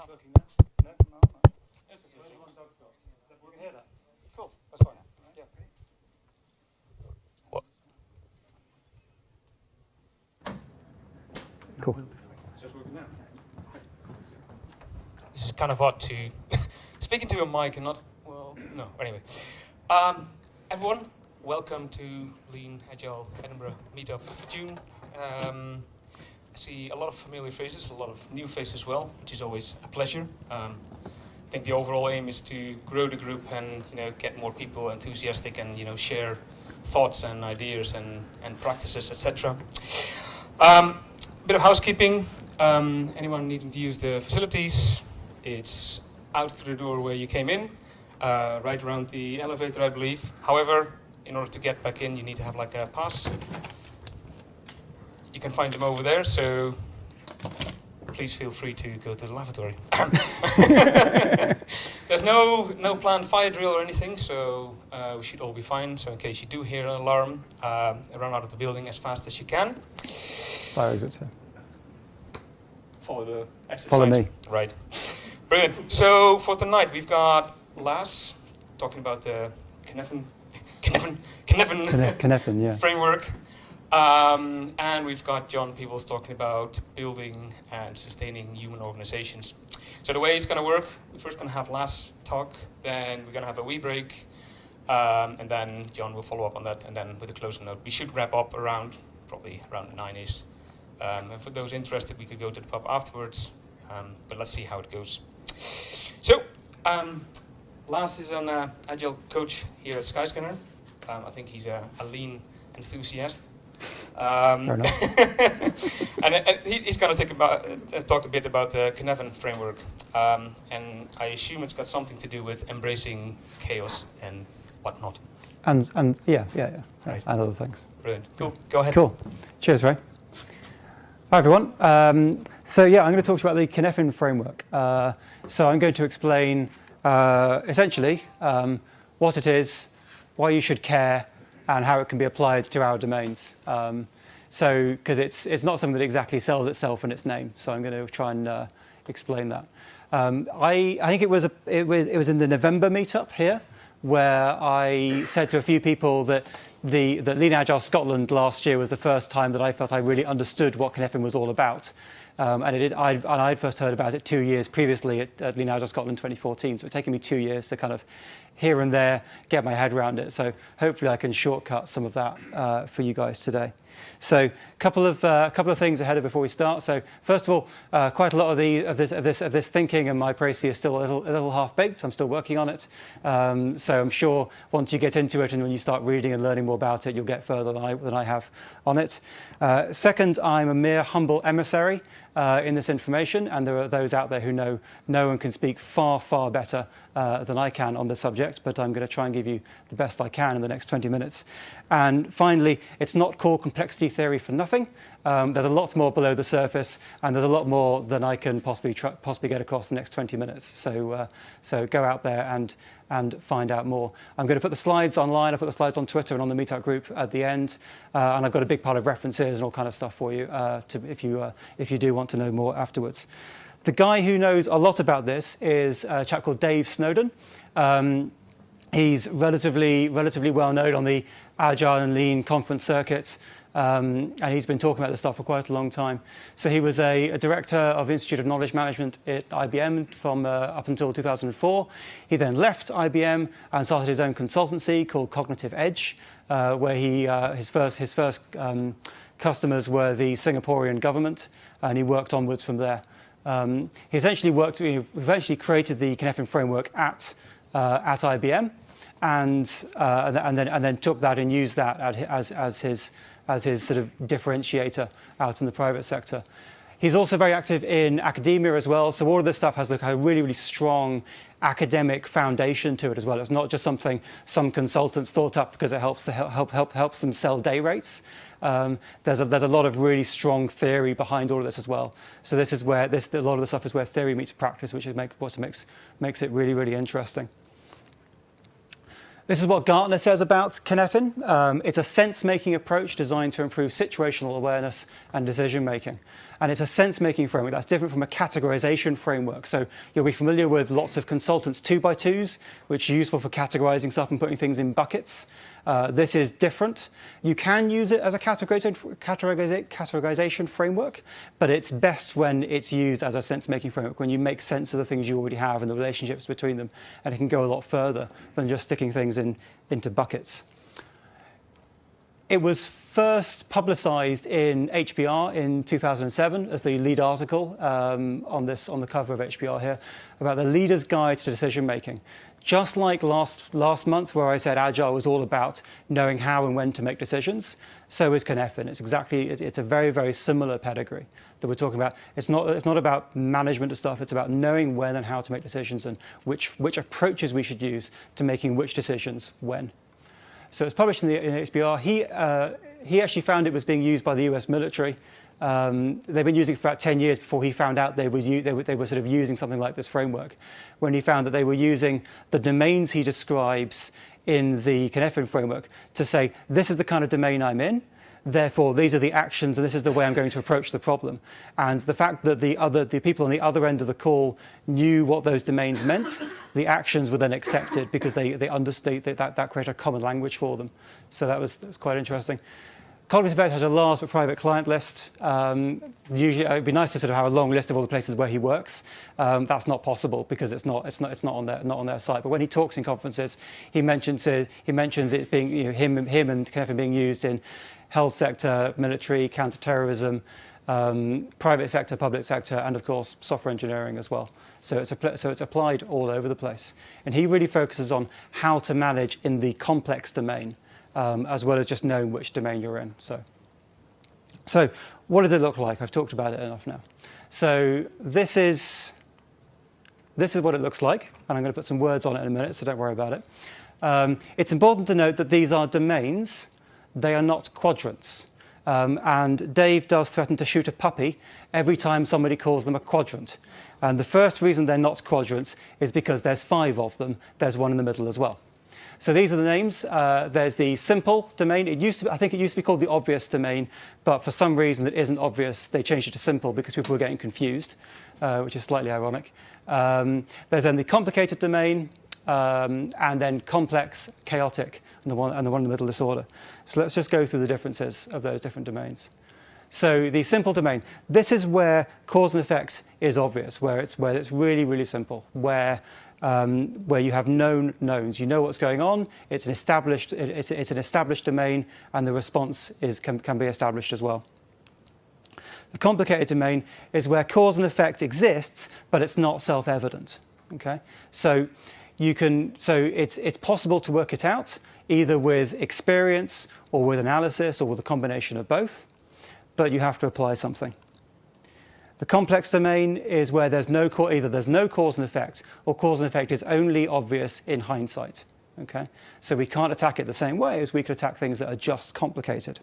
working now? No. Yes, okay. So you want dog stop? You can hear that? Cool, that's fine. Yeah. What? Cool. It's just working now. This is kind of odd to speaking to a mic and not, well, no, anyway. Everyone, welcome to Lean Agile Edinburgh meetup June. I see a lot of familiar faces, a lot of new faces as well, which is always a pleasure. I think the overall aim is to grow the group and get more people enthusiastic and share thoughts and ideas and practices, etc. Bit of housekeeping. Anyone needing to use the facilities, it's out through the door where you came in, right around the elevator, I believe. However, in order to get back in, you need to have like a pass. You can find them over there, so please feel free to go to the lavatory. There's no planned fire drill or anything, so we should all be fine. So in case you do hear an alarm, run out of the building as fast as you can. Fire exit here. Follow the exit Follow signs. me. Right. Brilliant. So for tonight, we've got Lars talking about the Cynefin Yeah. framework. And we've got John Peebles talking about building and sustaining human organizations. So the way it's going to work, we're first going to have Lars talk, then we're going to have a wee break, and then John will follow up on that, and then with a closing note. We should wrap up probably around 9-ish. And for those interested, we could go to the pub afterwards, but let's see how it goes. So, Lars is an agile coach here at Skyscanner. I think he's a lean enthusiast. Fair and he's going to talk a bit about the Cynefin framework. And I assume it's got something to do with embracing chaos and whatnot. And yeah, Right. and other things. Brilliant. Cool. Go ahead. Cool. Cheers, Ray. Hi, everyone. So yeah, I'm going to talk to you about the Cynefin framework. So I'm going to explain essentially what it is, why you should care, and how it can be applied to our domains. So because it's not something that exactly sells itself in its name, so I'm going to try and explain that. I think it was in the November meetup here where I said to a few people that Lean Agile Scotland last year was the first time that I felt I really understood what Cynefin was all about. I'd first heard about it 2 years previously at Lean Agile Scotland 2014, so it's taken me 2 years to kind of here and there get my head around it. So hopefully I can shortcut some of that for you guys today. So a couple of things ahead of before we start. So first of all, quite a lot of this thinking and my précis is still a little half baked. I'm still working on it. So I'm sure once you get into it and when you start reading and learning more about it, you'll get further than I have on it. Second, I'm a mere humble emissary in this information, and there are those out there who know and can speak far better than I can on the subject, but I'm going to try and give you the best I can in the next 20 minutes. And finally, it's not called complexity theory for nothing. There's a lot more below the surface, and there's a lot more than I can possibly get across the next 20 minutes. So go out there and find out more. I'm going to put the slides online. I put the slides on Twitter and on the meetup group at the end, and I've got a big pile of references and all kind of stuff for you if you do want to know more afterwards. The guy who knows a lot about this is a chap called Dave Snowden. He's relatively well known on the Agile and Lean conference circuits, and he's been talking about this stuff for quite a long time. So he was a director of Institute of Knowledge Management at IBM from up until 2004. He then left IBM and started his own consultancy called Cognitive Edge, where his first customers were the Singaporean government, and he worked onwards from there. He eventually created the Cynefin framework at IBM, and then took that and used that as his sort of differentiator out in the private sector. He's also very active in academia as well. So all of this stuff has a really strong academic foundation to it as well. It's not just something some consultants thought up because it helps them sell day rates. There's a lot of really strong theory behind all of this as well. So this is where a lot of the stuff is where theory meets practice, which is what makes it really interesting. This is what Gartner says about Cynefin. It's a sense-making approach designed to improve situational awareness and decision-making. And it's a sense-making framework that's different from a categorization framework. So you'll be familiar with lots of consultants 2x2s, which are useful for categorizing stuff and putting things in buckets. This is different. You can use it as a categorization framework, but it's best when it's used as a sense-making framework, when you make sense of the things you already have and the relationships between them, and it can go a lot further than just sticking things into buckets. It was first publicized in HBR in 2007 as the lead article on the cover of HBR here, about the leader's guide to decision making. Just like last month, where I said Agile was all about knowing how and when to make decisions, so is Cynefin. It's a very, very similar pedigree that we're talking about. It's not about management of stuff. It's about knowing when and how to make decisions and which approaches we should use to making which decisions when. So it's published in HBR. He actually found it was being used by the US military. They've been using it for about 10 years before he found out they were sort of using something like this framework. When he found that they were using the domains he describes in the Cynefin framework to say, this is the kind of domain I'm in, therefore these are the actions and this is the way I'm going to approach the problem. And the fact that the people on the other end of the call knew what those domains meant, the actions were then accepted because they understood that created a common language for them. So that was quite interesting. Cognitive Ed has a large but private client list. Usually, it'd be nice to sort of have a long list of all the places where he works. That's not possible because it's not on their site. But when he talks in conferences, he mentions it being him and Cynefin being used in health sector, military, counterterrorism, private sector, public sector, and of course software engineering as well. So it's applied all over the place. And he really focuses on how to manage in the complex domain. As well as just knowing which domain you're in. So what does it look like? I've talked about it enough now. So this is what it looks like, and I'm going to put some words on it in a minute, so don't worry about it. It's important to note that these are domains. They are not quadrants. And Dave does threaten to shoot a puppy every time somebody calls them a quadrant. And the first reason they're not quadrants is because there's 5 of them. There's one in the middle as well. So these are the names. There's the simple domain. I think it used to be called the obvious domain, but for some reason that isn't obvious, they changed it to simple because people were getting confused, which is slightly ironic. There's then the complicated domain, and then complex, chaotic, and the one in the middle, disorder. So let's just go through the differences of those different domains. So the simple domain, this is where cause and effect is obvious, where it's really, really simple, where you have known knowns. You know what's going on. It's an established domain, and the response can be established as well. The complicated domain is where cause and effect exists, but it's not self-evident. Okay, so it's possible to work it out either with experience or with analysis or with a combination of both, but you have to apply something. The complex domain is where either there's no cause and effect, or cause and effect is only obvious in hindsight. Okay? So we can't attack it the same way as we could attack things that are just complicated.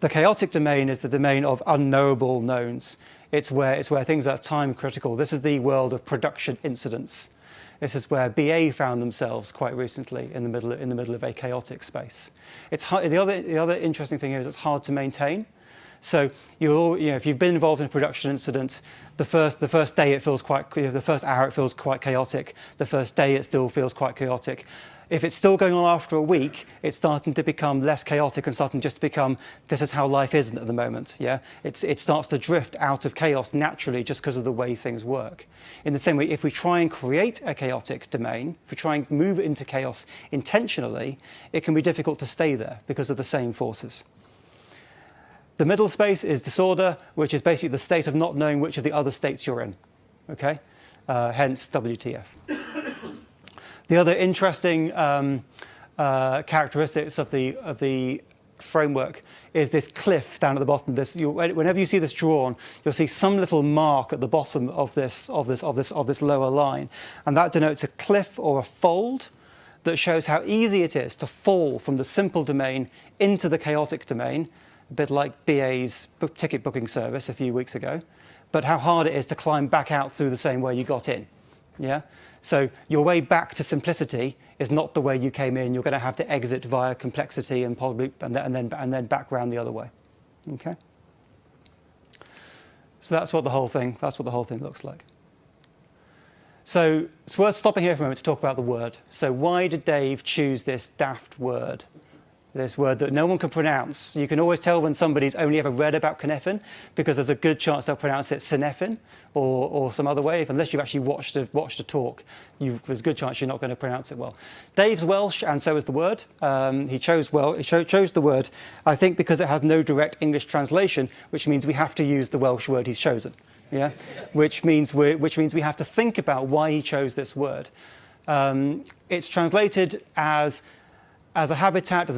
The chaotic domain is the domain of unknowable knowns. It's where things are time critical. This is the world of production incidents. This is where BA found themselves quite recently in the middle of a chaotic space. The other interesting thing here is it's hard to maintain. So if you've been involved in a production incident, the first day it feels the first hour it feels quite chaotic. The first day it still feels quite chaotic. If it's still going on after a week, it's starting to become less chaotic and starting just to become, this is how life is at the moment. Yeah, it starts to drift out of chaos naturally just because of the way things work. In the same way, if we try and create a chaotic domain, if we try and move into chaos intentionally, it can be difficult to stay there because of the same forces. The middle space is disorder, which is basically the state of not knowing which of the other states you're in. Okay, hence WTF. The other interesting characteristics of the framework is this cliff down at the bottom. Whenever you see this drawn, you'll see some little mark at the bottom of this lower line, and that denotes a cliff or a fold that shows how easy it is to fall from the simple domain into the chaotic domain. A bit like BA's ticket booking service a few weeks ago, but how hard it is to climb back out through the same way you got in. Yeah. So your way back to simplicity is not the way you came in. You're going to have to exit via complexity and probably and then back around the other way. Okay. So that's what the whole thing looks like. So it's worth stopping here for a moment to talk about the word. So why did Dave choose this daft word? This word that no one can pronounce. You can always tell when somebody's only ever read about cynefin, because there's a good chance they'll pronounce it cynefin or some other way. Unless you've actually watched a talk, there's a good chance you're not going to pronounce it well. Dave's Welsh, and so is the word. He chose the word, I think, because it has no direct English translation, which means we have to use the Welsh word he's chosen. Yeah, which means we have to think about why he chose this word. It's translated as a habitat, as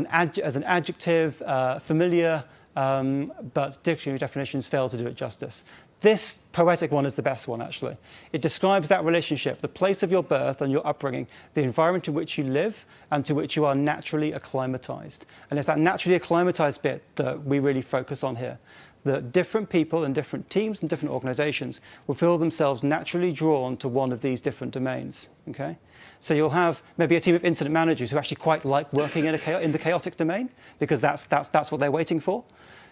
an adjective, familiar, but dictionary definitions fail to do it justice. This poetic one is the best one, actually. It describes that relationship, the place of your birth and your upbringing, the environment in which you live and to which you are naturally acclimatized. And it's that naturally acclimatized bit that we really focus on here. That different people and different teams and different organizations will feel themselves naturally drawn to one of these different domains. Okay? So you'll have maybe a team of incident managers who actually quite like working in the chaotic domain, because that's what they're waiting for.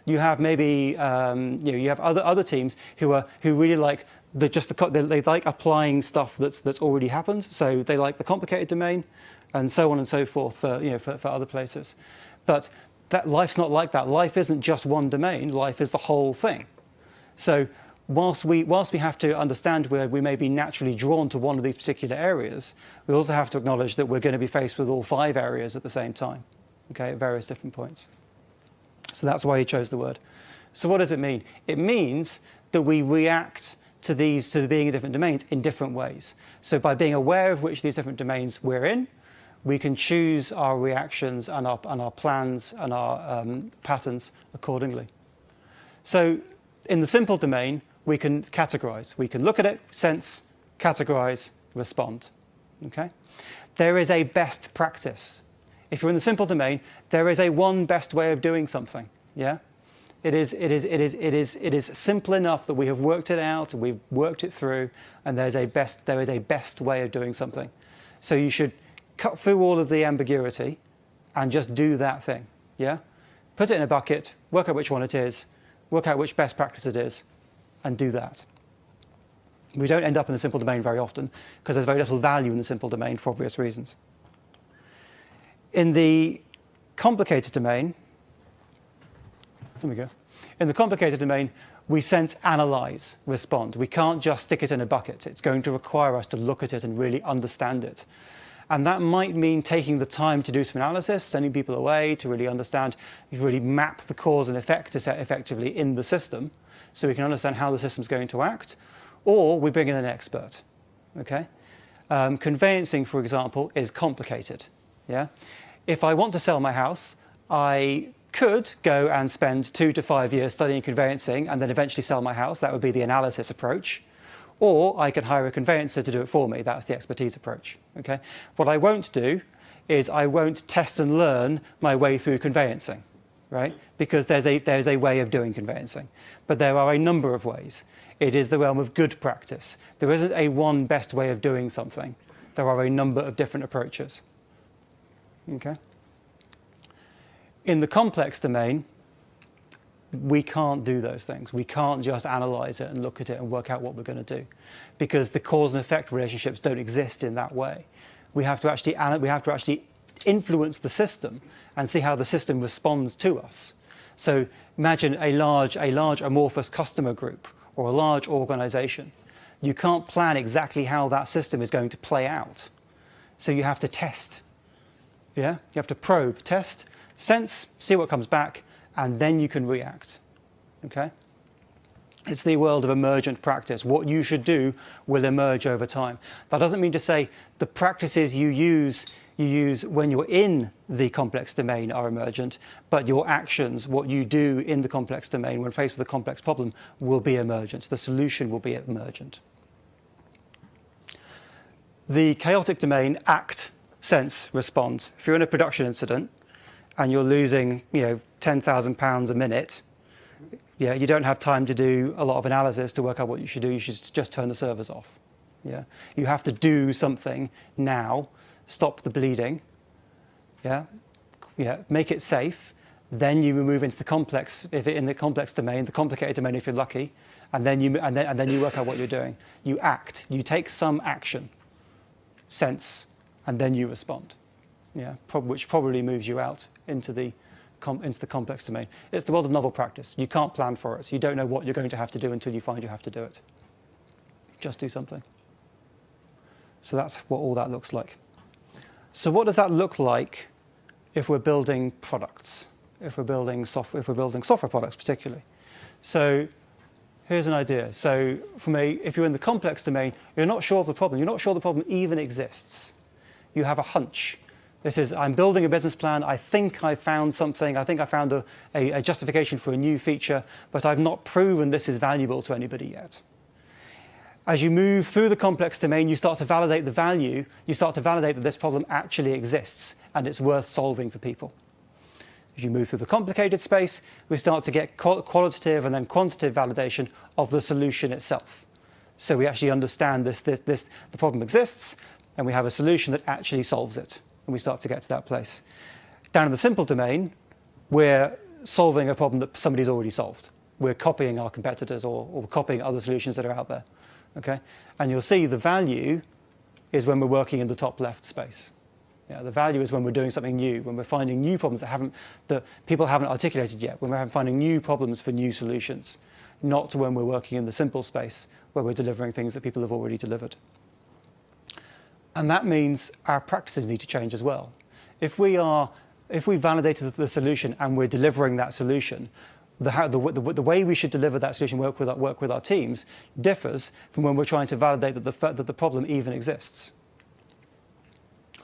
You have maybe you have other teams who really like they like applying stuff that's already happened. So they like the complicated domain, and so on and so forth for other places. But that life's not like that. Life isn't just one domain. Life is the whole thing. So whilst we have to understand where we may be naturally drawn to one of these particular areas, we also have to acknowledge that we're going to be faced with all 5 areas at the same time, okay, at various different points. So that's why he chose the word. So what does it mean? It means that we react to being in different domains in different ways. So by being aware of which of these different domains we're in, we can choose our reactions and our plans and our patterns accordingly. So in the simple domain, we can categorize. We can look at it, sense, categorize, respond. Okay? There is a best practice. If you're in the simple domain, there is one best way of doing something. Yeah? It is simple enough that we have worked it out, we've worked it through, and there is a best way of doing something. So you should cut through all of the ambiguity and just do that thing. Yeah? Put it in a bucket, work out which one it is, work out which best practice it is, and do that. We don't end up in the simple domain very often because there's very little value in the simple domain for obvious reasons. In the complicated domain, there we go. In the complicated domain, we sense, analyze, respond. We can't just stick it in a bucket. It's going to require us to look at it and really understand it. And that might mean taking the time to do some analysis, sending people away to really understand, really map the cause and effect effectively in the system so we can understand how the system's going to act, or we bring in an expert. Okay? Conveyancing, for example, is complicated. Yeah? If I want to sell my house, I could go and spend 2 to 5 years studying conveyancing and then eventually sell my house. That would be the analysis approach. Or I could hire a conveyancer to do it for me. That's the expertise approach. Okay? What I won't do is I won't test and learn my way through conveyancing, right? Because there's a way of doing conveyancing. But there are a number of ways. It is the realm of good practice. There isn't a one best way of doing something. There are a number of different approaches. Okay? In the complex domain, we can't do those things. We can't just analyze it and look at it and work out what we're going to do, because the cause and effect relationships don't exist in that way. We have to actually influence the system and see how the system responds to us. So imagine a large amorphous customer group or a large organization. You can't plan exactly how that system is going to play out. So you have to test. Yeah? You have to probe, test, sense, see what comes back, and then you can react. Okay? It's the world of emergent practice. What you should do will emerge over time. That doesn't mean to say the practices you use when you're in the complex domain are emergent, but your actions, what you do in the complex domain when faced with a complex problem, will be emergent. The solution will be emergent. The chaotic domain, act, sense, respond. If you're in a production incident and you're losing, £10,000 a minute, you don't have time to do a lot of analysis to work out what you should do. You should just turn the servers off. Yeah, you have to do something now, stop the bleeding. Yeah, make it safe. Then you move into the complex, if it in the complex domain, the complicated domain if you're lucky, and then you work out what you're doing. You act. You take some action, sense, and then you respond. Yeah, which probably moves you out into the complex domain. It's the world of novel practice. You can't plan for it. You don't know what you're going to have to do until you find you have to do it. Just do something. So that's what all that looks like. So what does that look like if we're building products? If we're building software products particularly? So here's an idea. So if you're in the complex domain, you're not sure of the problem. You're not sure the problem even exists. You have a hunch. This is, I'm building a business plan. I think I found something. I think I found a justification for a new feature, but I've not proven this is valuable to anybody yet. As you move through the complex domain, you start to validate the value. You start to validate that this problem actually exists and it's worth solving for people. As you move through the complicated space, we start to get qualitative and then quantitative validation of the solution itself. So we actually understand the problem exists, and we have a solution that actually solves it. And we start to get to that place. Down in the simple domain, we're solving a problem that somebody's already solved. We're copying our competitors or copying other solutions that are out there. Okay? And you'll see the value is when we're working in the top left space. Yeah, the value is when we're doing something new, when we're finding new problems that people haven't articulated yet, when we're finding new problems for new solutions, not when we're working in the simple space where we're delivering things that people have already delivered. And that means our practices need to change as well. If we validated the solution and we're delivering that solution, the way we should deliver that solution, work with our teams, differs from when we're trying to validate that the problem even exists.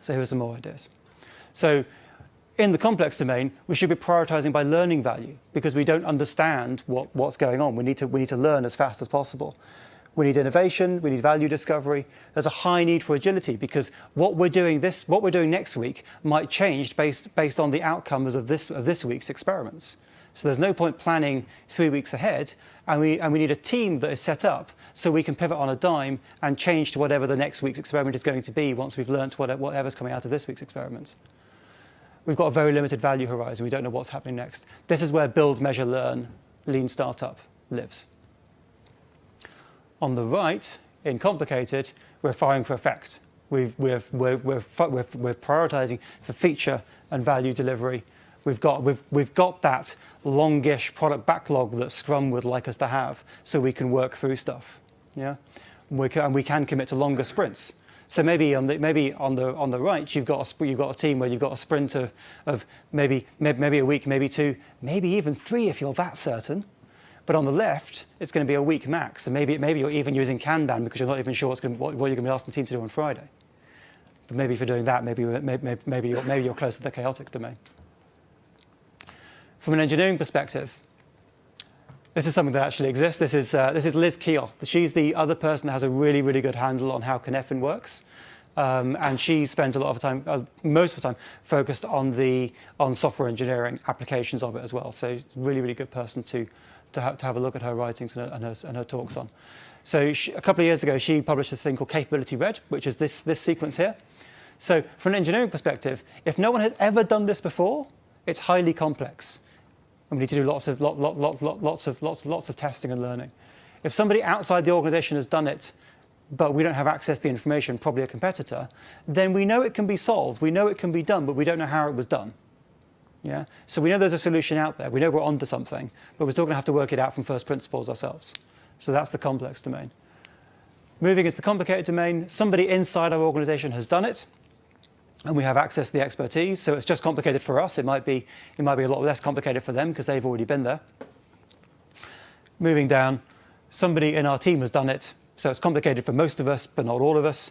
So here are some more ideas. So in the complex domain, we should be prioritizing by learning value because we don't understand what's going on. We need to learn as fast as possible. We need innovation. We need value discovery. There's a high need for agility because what we're doing next week might change based on the outcomes of this week's experiments. So there's no point planning 3 weeks ahead, and we need a team that is set up so we can pivot on a dime and change to whatever the next week's experiment is going to be once we've learned whatever's coming out of this week's experiments. We've got a very limited value horizon. We don't know what's happening next. This is where build, measure, learn, lean startup lives. On the right, in complicated, we're firing for effect. We're prioritizing for feature and value delivery. We've got that longish product backlog that Scrum would like us to have, so we can work through stuff. Yeah, and we can commit to longer sprints. So maybe on the right, you've got a team where you've got a sprint of maybe a week, maybe 2, maybe even 3 if you're that certain. But on the left, it's going to be a week max, and maybe you're even using Kanban because you're not even sure what you're going to be asking the team to do on Friday. But maybe if you're doing that, maybe you're close to the chaotic domain. From an engineering perspective, this is something that actually exists. This is Liz Keough. She's the other person that has a really, really good handle on how Cynefin works. And she spends a lot of time, most of the time, focused on software engineering applications of it as well. So she's a really, really good person to have a look at her writings and her talks on. So a couple of years ago, she published this thing called Capability Red, which is this sequence here. So from an engineering perspective, if no one has ever done this before, it's highly complex. And we need to do lots of testing and learning. If somebody outside the organization has done it, but we don't have access to the information, probably a competitor, then we know it can be solved. We know it can be done, but we don't know how it was done. Yeah? So we know there's a solution out there. We know we're onto something, but we're still going to have to work it out from first principles ourselves. So that's the complex domain. Moving into the complicated domain, somebody inside our organization has done it, and we have access to the expertise. So it's just complicated for us. It might be a lot less complicated for them because they've already been there. Moving down, somebody in our team has done it. So it's complicated for most of us, but not all of us.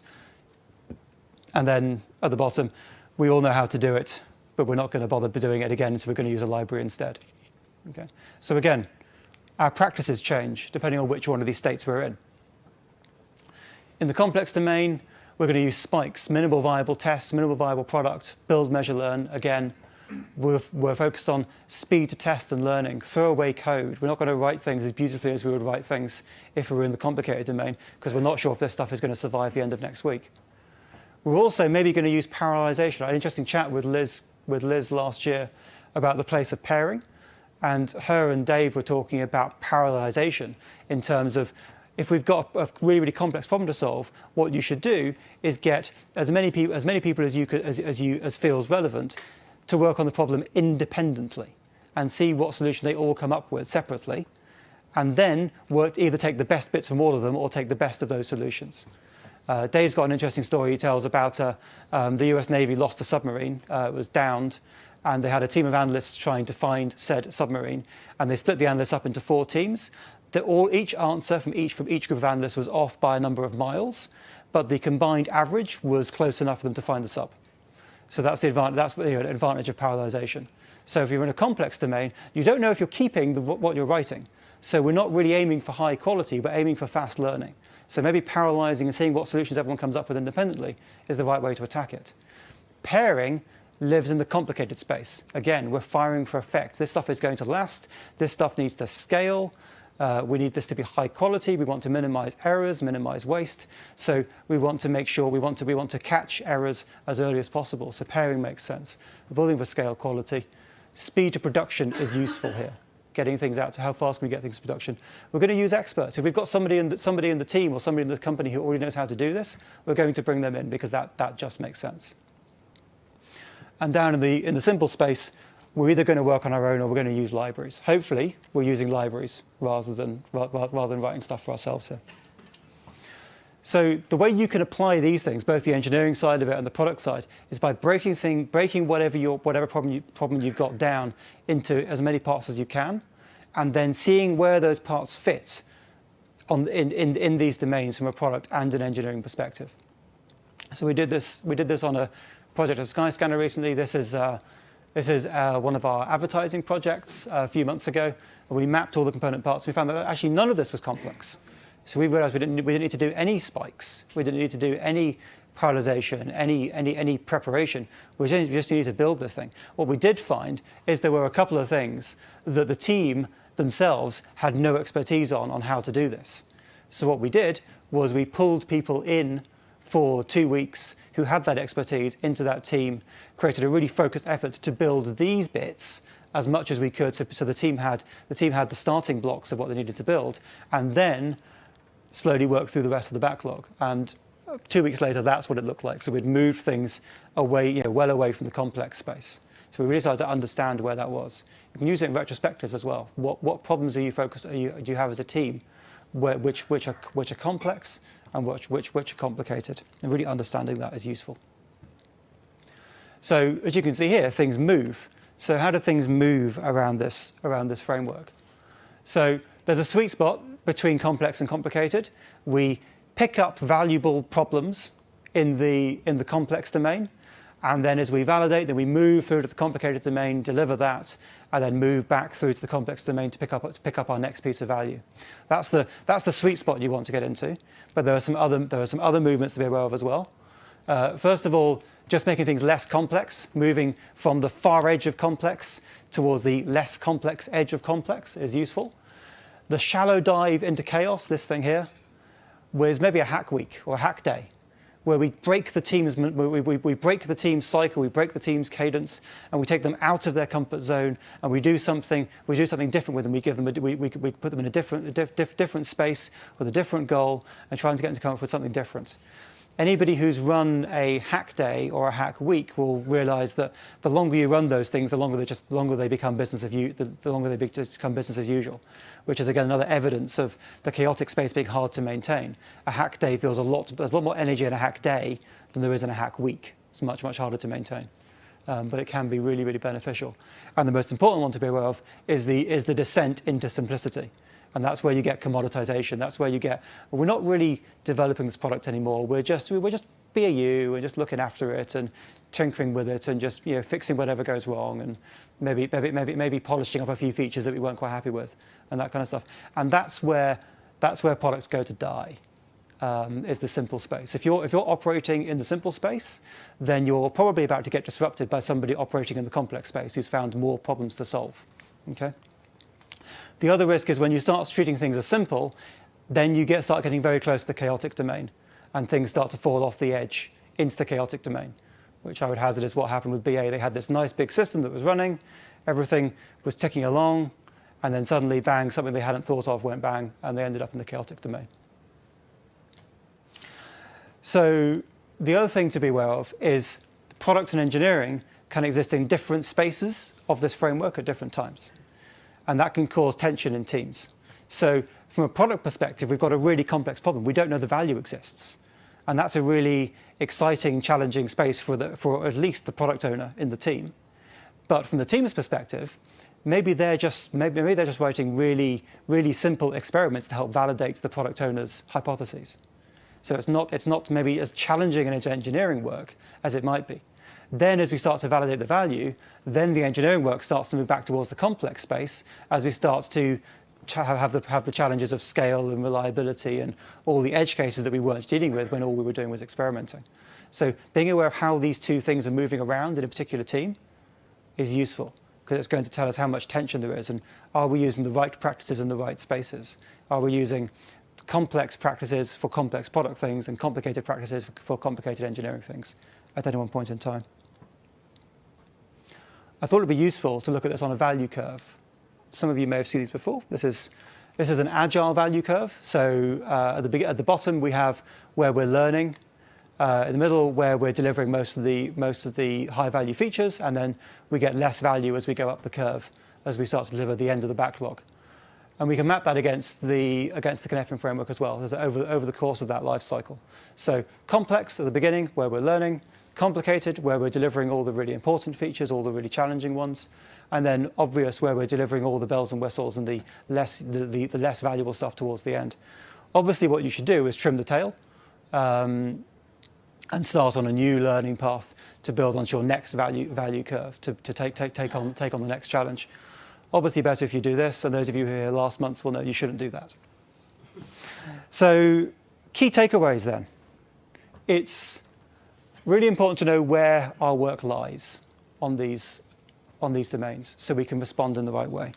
And then at the bottom, we all know how to do it, but we're not going to bother doing it again, so we're going to use a library instead. Okay? So again, our practices change depending on which one of these states we're in. In the complex domain, we're going to use spikes, minimal viable tests, minimal viable product, build, measure, learn, again. We're focused on speed to test and learning, throw away code. We're not going to write things as beautifully as we would write things if we were in the complicated domain, because we're not sure if this stuff is going to survive the end of next week. We're also maybe going to use parallelization. I had an interesting chat with Liz last year about the place of pairing. And her and Dave were talking about parallelization in terms of if we've got a really, really complex problem to solve, what you should do is get as many people as you could, as feels relevant to work on the problem independently and see what solution they all come up with separately, and then either take the best bits from all of them or take the best of those solutions. Dave's got an interesting story he tells about the US Navy lost a submarine, it was downed, and they had a team of analysts trying to find said submarine, and they split the analysts up into 4 teams. Each answer from each group of analysts was off by a number of miles, but the combined average was close enough for them to find the sub. So that's the advantage. That's the advantage of parallelization. So if you're in a complex domain, you don't know if you're keeping what you're writing. So we're not really aiming for high quality, but aiming for fast learning. So maybe parallelizing and seeing what solutions everyone comes up with independently is the right way to attack it. Pairing lives in the complicated space. Again, we're firing for effect. This stuff is going to last. This stuff needs to scale. We need this to be high quality. We want to minimize errors, minimize waste. So we want to make sure we want to catch errors as early as possible. So pairing makes sense. We're building for scale quality. Speed to production is useful here. Getting things out to how fast can we get things to production. We're going to use experts. If we've got somebody in the team or somebody in the company who already knows how to do this, we're going to bring them in because that just makes sense. And down in the simple space, we're either going to work on our own or we're going to use libraries. Hopefully, we're using libraries rather than writing stuff for ourselves here. So the way you can apply these things, both the engineering side of it and the product side, is by breaking whatever problem you've got down into as many parts as you can, and then seeing where those parts fit in these domains from a product and an engineering perspective. So we did this on a project at Skyscanner recently. This is one of our advertising projects a few months ago. We mapped all the component parts. We found that actually none of this was complex. So we realized we didn't need to do any spikes. We didn't need to do any parallelization, any preparation. We just needed to build this thing. What we did find is there were a couple of things that the team themselves had no expertise on how to do this. So what we did was we pulled people in for 2 weeks who had that expertise into that team, created a really focused effort to build these bits as much as we could. So the team had the starting blocks of what they needed to build, and then slowly worked through the rest of the backlog. And 2 weeks later, that's what it looked like. So we'd moved things away, well away from the complex space. So we really started to understand where that was. You can use it in retrospectives as well. What problems do you have as a team, which are complex and which are complicated, and really understanding that is useful. So as you can see here, things move. So how do things move around this framework? So there's a sweet spot between complex and complicated. We pick up valuable problems in the complex domain, and then as we validate, then we move through to the complicated domain, deliver that, and then move back through to the complex domain to pick up our next piece of value. That's the sweet spot you want to get into. But there are some other movements to be aware of as well. First of all, just making things less complex, moving from the far edge of complex towards the less complex edge of complex is useful. The shallow dive into chaos, this thing here, was maybe a hack week or a hack day, where we break the team's cycle, we break the team's cadence, and we take them out of their comfort zone, and we do something different with them. We put them in a different space with a different goal, and trying to get them to come up with something different. Anybody who's run a hack day or a hack week will realize that the longer you run those things, the longer they become business as usual, which is again another evidence of the chaotic space being hard to maintain. A hack day there's a lot more energy in a hack day than there is in a hack week. It's much harder to maintain, but it can be really beneficial. And the most important one to be aware of is the descent into simplicity. And that's where you get commoditization. That's where you get, we're not really developing this product anymore. We're just BAU and just looking after it and tinkering with it and just fixing whatever goes wrong and maybe polishing up a few features that we weren't quite happy with and that kind of stuff. And that's where products go to die. is the simple space. If you're operating in the simple space, then you're probably about to get disrupted by somebody operating in the complex space who's found more problems to solve. Okay. The other risk is when you start treating things as simple, then you start getting very close to the chaotic domain, and things start to fall off the edge into the chaotic domain, which I would hazard is what happened with BA. They had this nice big system that was running, everything was ticking along, and then suddenly, bang, something they hadn't thought of went bang, and they ended up in the chaotic domain. So the other thing to be aware of is product and engineering can exist in different spaces of this framework at different times. And that can cause tension in teams. So from a product perspective, we've got a really complex problem. We don't know the value exists. And that's a really exciting, challenging space for at least the product owner in the team. But from the team's perspective, maybe they're just writing really, really simple experiments to help validate the product owner's hypotheses. So it's not maybe as challenging in its engineering work as it might be. Then as we start to validate the value, then the engineering work starts to move back towards the complex space as we start to have the challenges of scale and reliability and all the edge cases that we weren't dealing with when all we were doing was experimenting. So being aware of how these two things are moving around in a particular team is useful, because it's going to tell us how much tension there is and are we using the right practices in the right spaces? Are we using complex practices for complex product things and complicated practices for complicated engineering things at any one point in time? I thought it'd be useful to look at this on a value curve. Some of you may have seen these before. This is an agile value curve. So at the bottom we have where we're learning, in the middle where we're delivering most of the high value features, and then we get less value as we go up the curve as we start to deliver the end of the backlog. And we can map that against the Cynefin framework as well, over the course of that life cycle. So complex at the beginning, where we're learning; complicated, where we're delivering all the really important features, all the really challenging ones; and then obvious, where we're delivering all the bells and whistles and the less valuable stuff towards the end. Obviously, what you should do is trim the tail and start on a new learning path to build onto your next value curve to take on the next challenge. Obviously better if you do this, and those of you who were here last month will know you shouldn't do that. So key takeaways then. It's really important to know where our work lies on these domains so we can respond in the right way.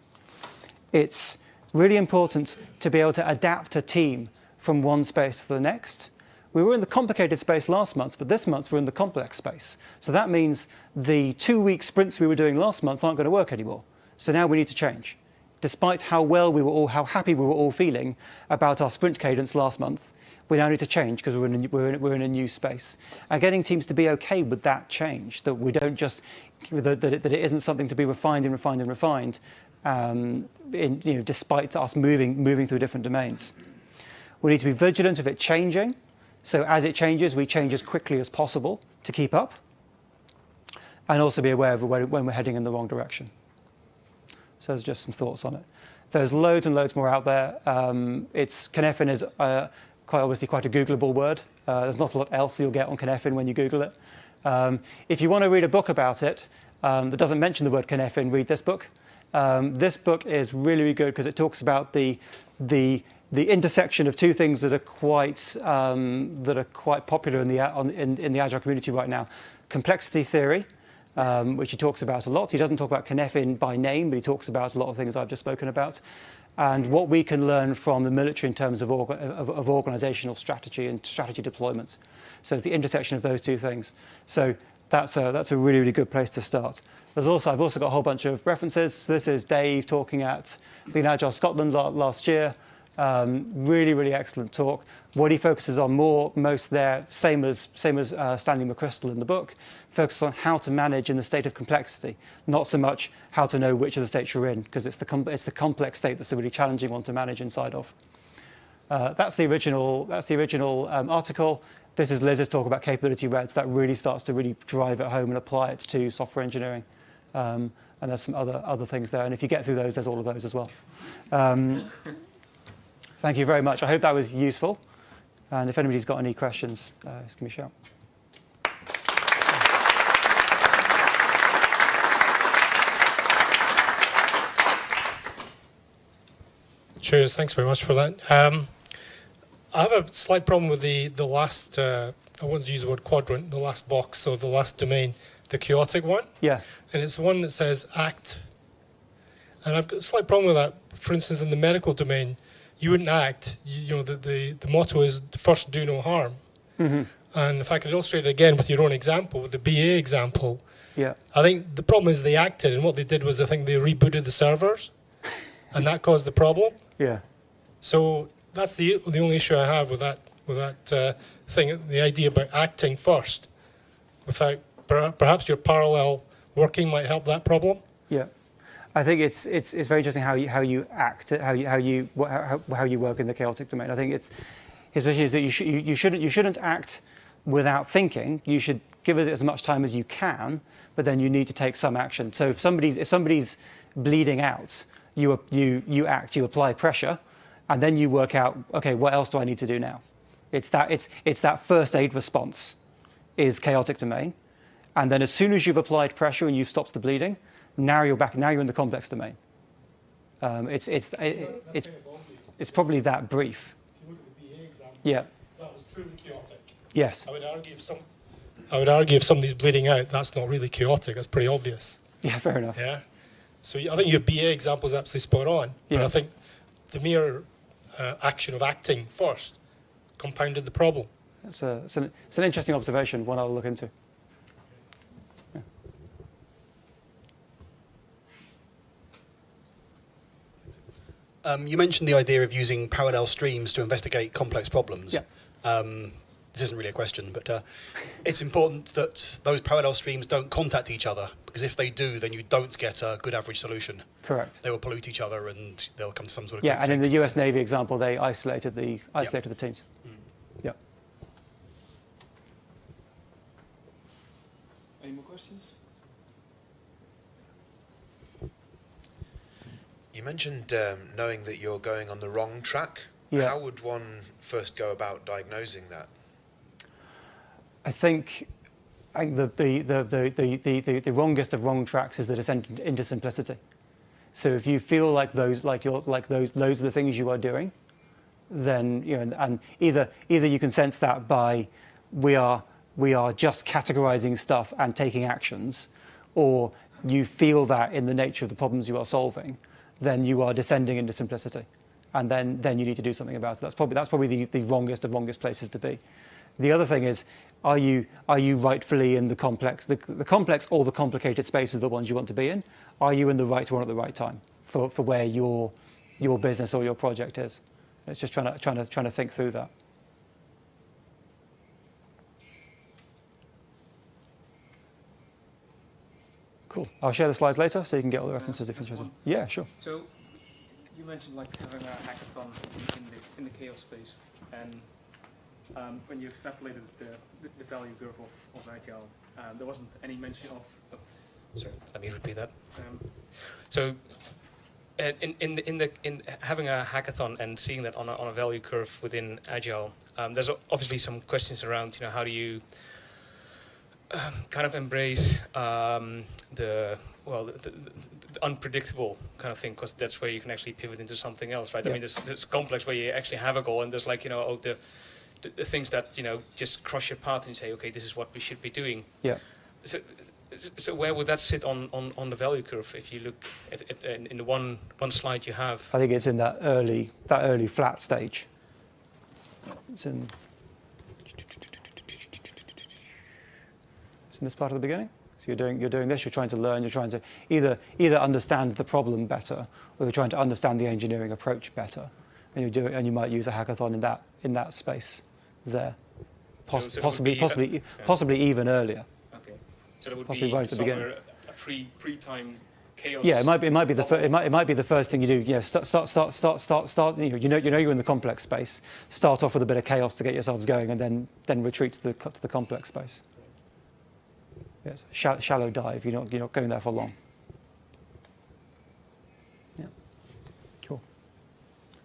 It's really important to be able to adapt a team from one space to the next. We were in the complicated space last month, but this month we're in the complex space. So that means the 2-week sprints we were doing last month aren't going to work anymore. So now we need to change. Despite how happy we were all feeling about our sprint cadence last month, we now need to change because we're in a new space. And getting teams to be okay with that change, that we don't just that it isn't something to be refined, despite us moving through different domains. We need to be vigilant of it changing. So as it changes, we change as quickly as possible to keep up, and also be aware of when we're heading in the wrong direction. So there's just some thoughts on it. There's loads and loads more out there. Cynefin is quite obviously quite a Googleable word. There's not a lot else you'll get on Cynefin when you Google it. If you want to read a book about it that doesn't mention the word Cynefin, read this book. This book is really, really good because it talks about the intersection of two things that are quite popular in the Agile community right now: complexity theory, which he talks about a lot. He doesn't talk about Cynefin by name, but he talks about a lot of things I've just spoken about, and what we can learn from the military in terms of organizational strategy and strategy deployment. So it's the intersection of those two things. So that's a really, really good place to start. I've also got a whole bunch of references. So this is Dave talking at Lean Agile Scotland last year. Really, really excellent talk. What he focuses on most there, same as Stanley McChrystal in the book, focuses on how to manage in the state of complexity, not so much how to know which of the states you're in, because it's the complex state that's a really challenging one to manage inside of. That's the original article. This is Liz's talk about capability reds. That really starts to really drive it home and apply it to software engineering. And there's some other things there. And if you get through those, there's all of those as well. Thank you very much. I hope that was useful. And if anybody's got any questions, just give me a shout. Cheers. Thanks very much for that. I have a slight problem with the last, I want to use the word quadrant, the last box, or the last domain, the chaotic one. Yeah. And it's the one that says act. And I've got a slight problem with that. For instance, in the medical domain, you wouldn't act. The motto is first do no harm. Mm-hmm. And if I could illustrate it again with your own example, with the BA example, Yeah. I think the problem is they acted, and what they did was I think they rebooted the servers, and that caused the problem. Yeah. So that's the only issue I have with that thing, the idea about acting first, without perhaps your parallel working might help that problem. Yeah. I think it's very interesting how you act, how you work in the chaotic domain. I think especially is that you shouldn't act without thinking. You should give it as much time as you can, but then you need to take some action. So if somebody's bleeding out, you act, you apply pressure, and then you work out, okay, what else do I need to do now? It's that first aid response is chaotic domain, and then as soon as you've applied pressure and you've stopped the bleeding, now you're back. Now you're in the complex domain. It's probably that brief. If you look at the BA example, Yeah. that was truly chaotic. Yes. I would argue if somebody's bleeding out, that's not really chaotic. That's pretty obvious. Yeah. Fair enough. Yeah. So I think your BA example is absolutely spot on. Yeah. But I think the mere action of acting first compounded the problem. It's an interesting observation. One I'll look into. You mentioned the idea of using parallel streams to investigate complex problems. Yeah. This isn't really a question, but it's important that those parallel streams don't contact each other, because if they do, then you don't get a good average solution. Correct. They will pollute each other and they'll come to some sort of Yeah, and in groupthink. the US Navy example, they isolated the teams. Mm. Yeah. Any more questions? You mentioned knowing that you're going on the wrong track. Yeah. How would one first go about diagnosing that? I think the wrongest of wrong tracks is the descent into simplicity. So if you feel like those are the things you are doing, then and either you can sense that by we are just categorizing stuff and taking actions, or you feel that in the nature of the problems you are solving, then you are descending into simplicity, and then you need to do something about it. That's probably the wrongest of wrongest places to be. The other thing is, are you rightfully in the complex? The complex or the complicated spaces are the ones you want to be in. Are you in the right one at the right time for where your business or your project is? It's just trying to think through that. Cool. I'll share the slides later so you can get all the references if you're interested. Yeah, sure. So you mentioned like having a hackathon in the chaos space, and when you extrapolated the value curve of Agile, there wasn't any mention of. Sorry, let me repeat that. So in having a hackathon and seeing that on a value curve within Agile, there's obviously some questions around how do you kind of embrace the unpredictable kind of thing, because that's where you can actually pivot into something else, right? Yeah. I mean, there's complex where you actually have a goal, and there's like the things that just cross your path and you say, okay, this is what we should be doing. Yeah. So where would that sit on the value curve if you look at in the one slide you have? I think it's in that early flat stage. It's in this part of the beginning. So you're doing this. You're trying to learn. You're trying to either understand the problem better, or you're trying to understand the engineering approach better, and you do it. And you might use a hackathon in that space there, possibly even earlier. Okay, so that would Possibly be right at the somewhere a pre-time chaos. Yeah, it might be the first thing you do. Start. You know you're in the complex space. Start off with a bit of chaos to get yourselves going, and then retreat to the complex space. Yes, shallow dive. You're not going there for long. Yeah. Cool.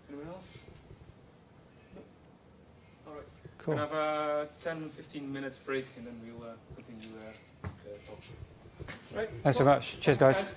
Anyone else? No? All right. Cool. We'll have a 10-15 minutes break, and then we'll continue the talk. Right. Thanks so much. Cheers, guys.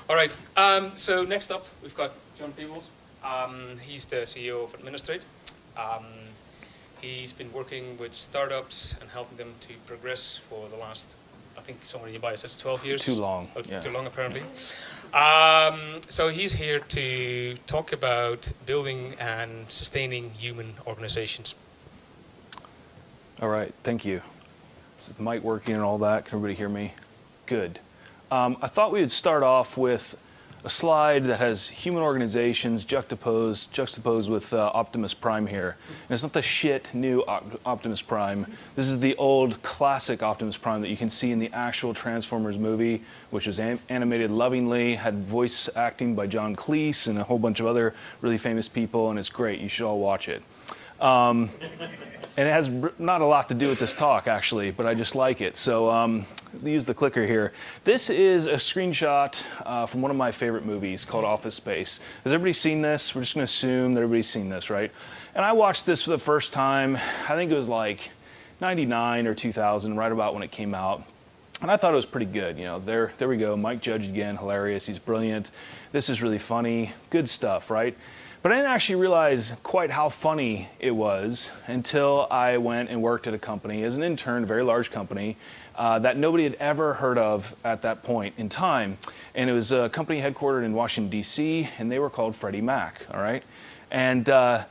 All right. So next up, we've got John Peebles. He's the CEO of Administrate. He's been working with startups and helping them to progress for the last, I think somebody nearby says 12 years. Too long. Oh, Yeah. Too long, apparently. So he's here to talk about building and sustaining human organizations. All right, thank you. Is the mic working and all that? Can everybody hear me? Good. I thought we would start off with a slide that has human organizations juxtaposed with Optimus Prime here. And it's not the shit new Optimus Prime. This is the old classic Optimus Prime that you can see in the actual Transformers movie, which was animated lovingly, had voice acting by John Cleese and a whole bunch of other really famous people, and it's great. You should all watch it. And it has not a lot to do with this talk, actually, but I just like it. So use the clicker here. This is a screenshot from one of my favorite movies called Office Space. Has everybody seen this? We're just going to assume that everybody's seen this, right? And I watched this for the first time, I think it was like 99 or 2000, right about when it came out. And I thought it was pretty good. You know, there we go. Mike Judge again, hilarious. He's brilliant. This is really funny. Good stuff, right? But I didn't actually realize quite how funny it was until I went and worked at a company as an intern, a very large company, that nobody had ever heard of at that point in time. And it was a company headquartered in Washington, D.C., and they were called Freddie Mac, all right? And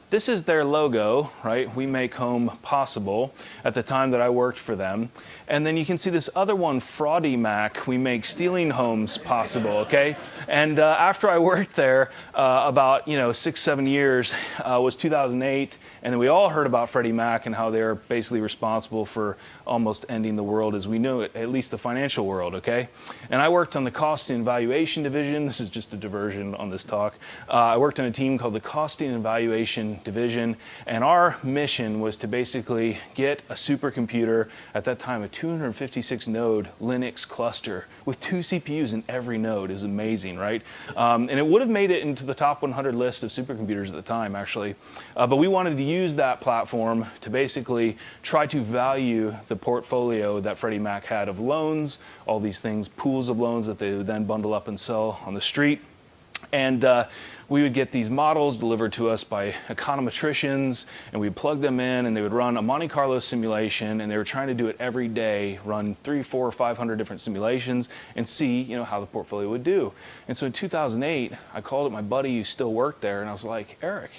this is their logo, right? We make home possible at the time that I worked for them. And then you can see this other one, Fraudy Mac, we make stealing homes possible, okay? And after I worked there, about 6-7 years, was 2008, and then we all heard about Freddie Mac and how they're basically responsible for almost ending the world as we know it, at least the financial world, okay? And I worked on the cost and valuation division. This is just a diversion on this talk. I worked on a team called the costing and valuation division, and our mission was to basically get a supercomputer, at that time a 256 node Linux cluster with 2 CPUs in every node. Is amazing, right? And it would have made it into the top 100 list of supercomputers at the time, actually. But we wanted to use that platform to basically try to value the portfolio that Freddie Mac had of loans, all these things, pools of loans that they would then bundle up and sell on the street. And we would get these models delivered to us by econometricians, and we'd plug them in, and they would run a Monte Carlo simulation, and they were trying to do it every day, run 300, 400, 500 different simulations, and see, how the portfolio would do. And so in 2008, I called up my buddy who still worked there, and I was like, Eric,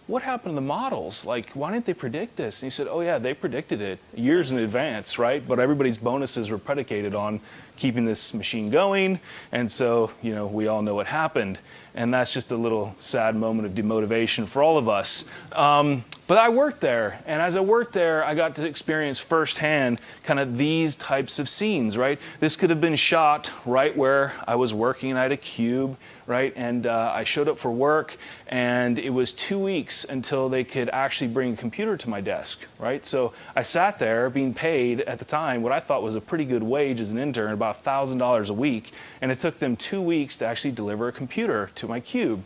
what happened to the models? Why didn't they predict this? And he said, oh yeah, they predicted it years in advance, right? But everybody's bonuses were predicated on keeping this machine going. And so, we all know what happened. And that's just a little sad moment of demotivation for all of us. But I worked there, and as I worked there, I got to experience firsthand kind of these types of scenes, right? This could have been shot right where I was working at a cube, right? And I showed up for work, and it was 2 weeks until they could actually bring a computer to my desk, right? So I sat there being paid at the time what I thought was a pretty good wage as an intern, about $1,000 a week, and it took them 2 weeks to actually deliver a computer to my cube.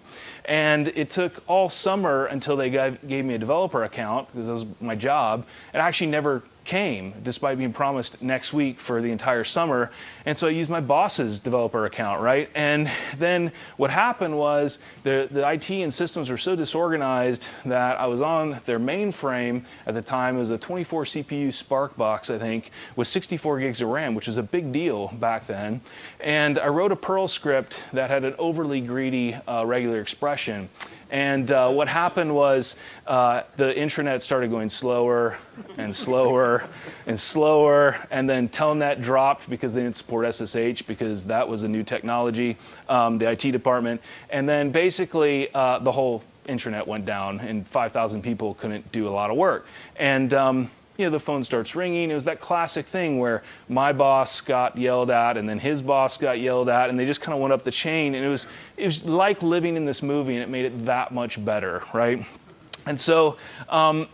And it took all summer until they gave me a developer account, because that was my job. It actually never came, despite being promised next week for the entire summer. And so I used my boss's developer account, right? And then what happened was the IT and systems were so disorganized that I was on their mainframe at the time. It was a 24 CPU Spark box, I think, with 64 gigs of RAM, which was a big deal back then. And I wrote a Perl script that had an overly greedy regular expression. And what happened was the intranet started going slower and slower and slower, and then Telnet dropped because they didn't support SSH, because that was a new technology, the IT department. And then basically the whole intranet went down, and 5,000 people couldn't do a lot of work. And the phone starts ringing. It was that classic thing where my boss got yelled at, and then his boss got yelled at, and they just kind of went up the chain. And it was like living in this movie, and it made it that much better, right? And so that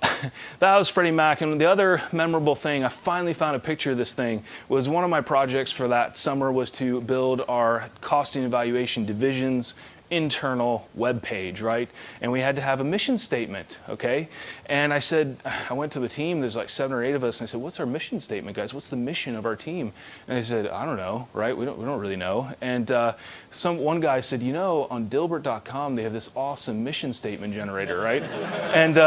was Freddie Mac. And the other memorable thing, I finally found a picture of this thing, was one of my projects for that summer was to build our costing evaluation division's internal web page, right? And we had to have a mission statement, okay? And I said, I went to the team, there's like 7 or 8 of us, and I said, what's our mission statement, guys? What's the mission of our team? And they said, I don't know, right? We don't really know. And one guy said, you know, on Dilbert.com, they have this awesome mission statement generator, right? And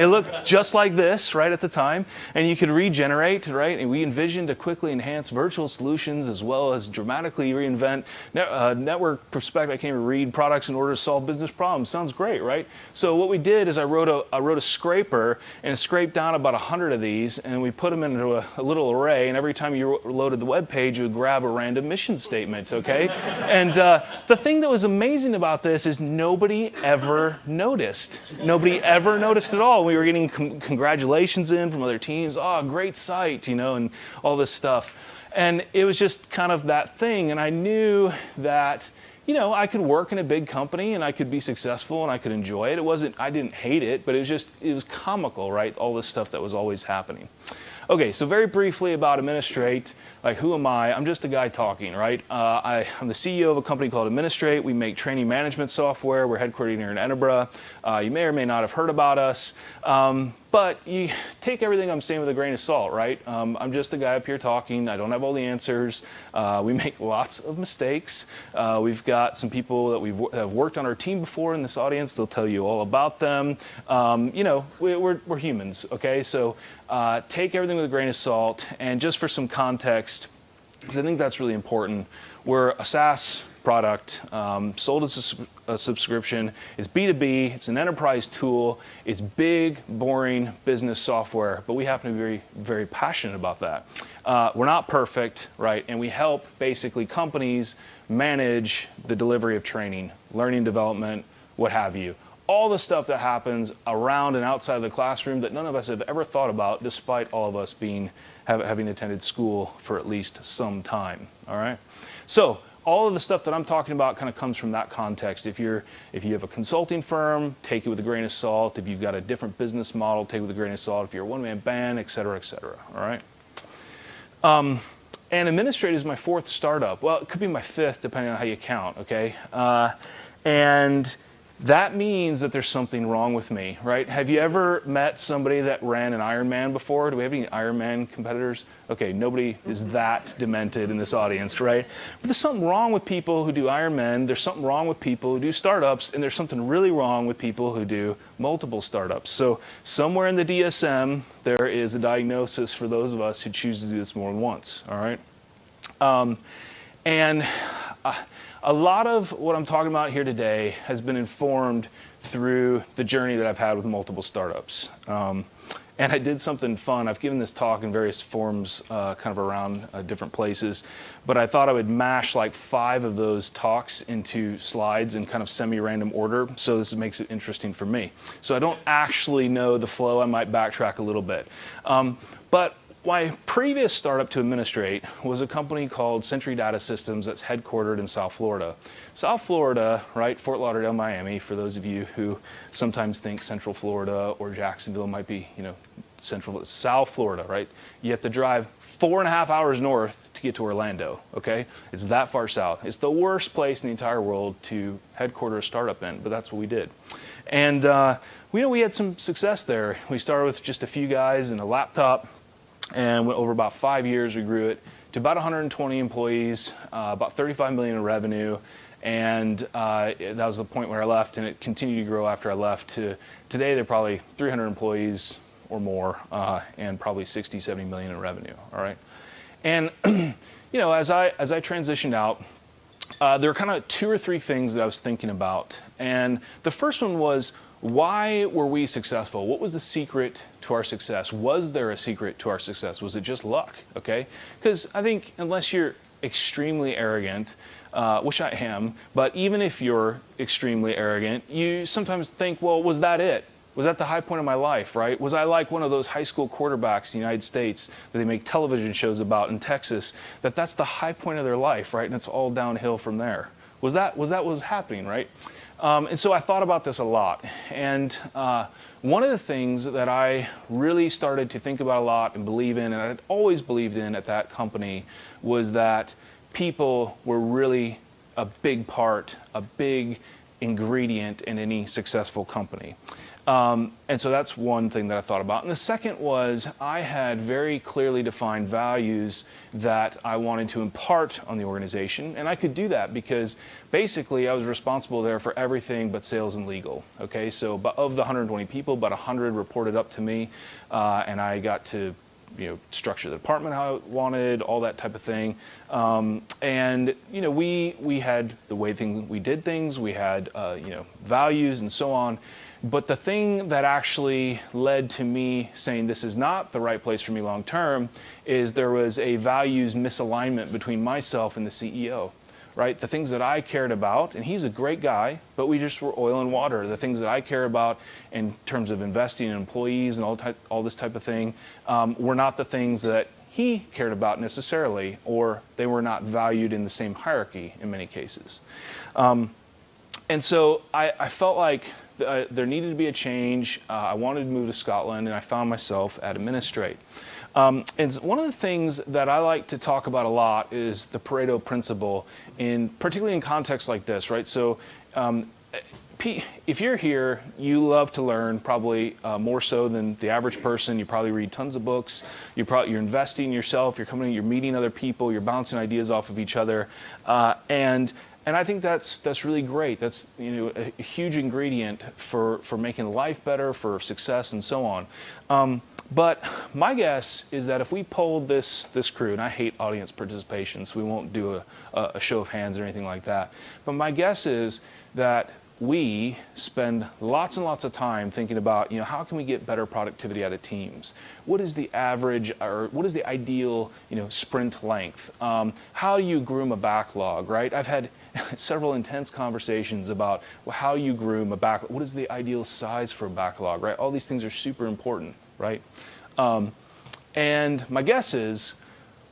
it looked just like this, right, at the time. And you could regenerate, right? And we envisioned to quickly enhance virtual solutions as well as dramatically reinvent network perspective. I can't even read products in order to solve business problems. Sounds great, right? So what we did is I wrote a scraper and it scraped down about 100 of these, and we put them into a little array, and every time you loaded the web page, you would grab a random mission statement, okay? And the thing that was amazing about this is nobody ever noticed. Nobody ever noticed at all. We were getting congratulations in from other teams. Oh, great site, you know, and all this stuff. And it was just kind of that thing, and I knew that, you know, I could work in a big company and I could be successful and I could enjoy it. I didn't hate it, but it was comical, right? All this stuff that was always happening. Okay, so very briefly about Administrate. Like, who am I? I'm just a guy talking, right? I'm the CEO of a company called Administrate. We make training management software. We're headquartered here in Edinburgh. You may or may not have heard about us. But you take everything I'm saying with a grain of salt, right? I'm just a guy up here talking. I don't have all the answers. We make lots of mistakes. We've got some people that have worked on our team before in this audience. They'll tell you all about them. You know, we're humans, okay? So take everything with a grain of salt. And just for some context, because I think that's really important, we're a SaaS product sold as a subscription. It's B2B. It's an enterprise tool. It's big, boring business software, but we happen to be very, very passionate about that. We're not perfect, right? And we help basically companies manage the delivery of training, learning development, what have you. All the stuff that happens around and outside of the classroom that none of us have ever thought about, despite all of us having attended school for at least some time, all right? So all of the stuff that I'm talking about kind of comes from that context. If you have a consulting firm, take it with a grain of salt. If you've got a different business model, take it with a grain of salt. If you're a one-man band, et cetera, all right? And Administrate is my 4th startup. Well, it could be my 5th, depending on how you count, okay? And that means that there's something wrong with me, right? Have you ever met somebody that ran an Ironman before? Do we have any Ironman competitors? Okay, nobody is that demented in this audience, right? But there's something wrong with people who do Ironman, there's something wrong with people who do startups, and there's something really wrong with people who do multiple startups. So somewhere in the DSM, there is a diagnosis for those of us who choose to do this more than once, all right? A lot of what I'm talking about here today has been informed through the journey that I've had with multiple startups. And I did something fun. I've given this talk in various forms kind of around different places, but I thought I would mash like 5 of those talks into slides in kind of semi-random order, so this makes it interesting for me. So I don't actually know the flow. I might backtrack a little bit. But my previous startup to Administrate was a company called Century Data Systems that's headquartered in South Florida. South Florida, right, Fort Lauderdale, Miami, for those of you who sometimes think Central Florida or Jacksonville might be, you know, South Florida, right? You have to drive 4.5 hours north to get to Orlando, okay? It's that far south. It's the worst place in the entire world to headquarter a startup in, but that's what we did. And we had some success there. We started with just a few guys and a laptop, and over about 5 years, we grew it to about 120 employees, about 35 million in revenue, and that was the point where I left, and it continued to grow after I left. To today, they're probably 300 employees or more, and probably 60, 70 million in revenue. All right, and you know, as I transitioned out, there were kind of 2 or 3 things that I was thinking about, and the first one was, why were we successful? What was the secret to our success? Was there a secret to our success? Was it just luck? Okay, because I think unless you're extremely arrogant, which I am, but even if you're extremely arrogant, you sometimes think, well, was that it? Was that the high point of my life, right? Was I like one of those high school quarterbacks in the United States that they make television shows about in Texas, that's the high point of their life, right? And it's all downhill from there. Was that what was happening, right? And so I thought about this a lot. And one of the things that I really started to think about a lot and believe in, and I'd always believed in at that company, was that people were really a big part, a big ingredient in any successful company. And so that's one thing that I thought about. And the second was I had very clearly defined values that I wanted to impart on the organization. And I could do that because basically I was responsible there for everything but sales and legal. Okay, so of the 120 people, about 100 reported up to me, and I got to structure the department how I wanted, all that type of thing. And we had the way we did things, we had values and so on. But the thing that actually led to me saying this is not the right place for me long term is there was a values misalignment between myself and the CEO, right? The things that I cared about, and he's a great guy, but we just were oil and water. The things that I care about in terms of investing in employees and all this type of thing were not the things that he cared about necessarily, or they were not valued in the same hierarchy in many cases. And so I felt like there needed to be a change. I wanted to move to Scotland, and I found myself at Administrate. And one of the things that I like to talk about a lot is the Pareto principle, particularly in contexts like this, right? So if you're here, you love to learn probably more so than the average person. You probably read tons of books. You're investing in yourself. You're meeting other people. You're bouncing ideas off of each other. And I think that's really great. That's a huge ingredient for making life better, for success, and so on. But my guess is that if we polled this crew, and I hate audience participation, so we won't do a show of hands or anything like that. But my guess is that we spend lots and lots of time thinking about, how can we get better productivity out of teams? What is the average, or what is the ideal, sprint length? How do you groom a backlog, right? I've had several intense conversations about how you groom a backlog. What is the ideal size for a backlog, right? All these things are super important, right? And my guess is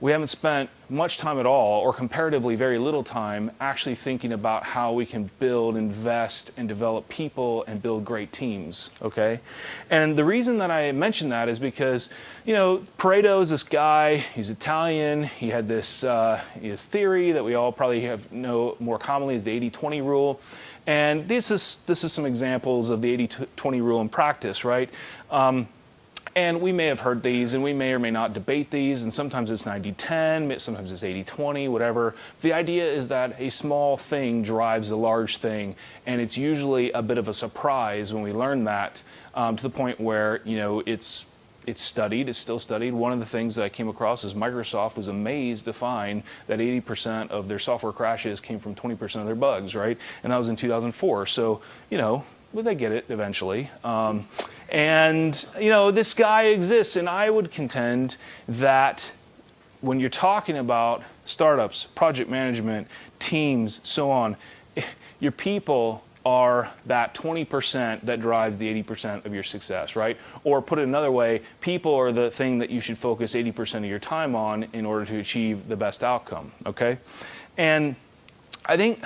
we haven't spent much time at all, or comparatively very little time, actually thinking about how we can build, invest, and develop people and build great teams, okay? And the reason that I mention that is because, Pareto is this guy, he's Italian, he had this his theory that we all probably know more commonly as the 80-20 rule. And this is some examples of the 80-20 rule in practice, right? And we may have heard these, and we may or may not debate these, and sometimes it's 90-10, sometimes it's 80-20, whatever. The idea is that a small thing drives a large thing, and it's usually a bit of a surprise when we learn that, to the point where, it's studied, it's still studied. One of the things that I came across is Microsoft was amazed to find that 80% of their software crashes came from 20% of their bugs, right? And that was in 2004, so, they get it eventually. And this guy exists, and I would contend that when you're talking about startups, project management, teams, so on, your people are that 20% that drives the 80% of your success, right? Or put it another way, people are the thing that you should focus 80% of your time on in order to achieve the best outcome, okay? And I think,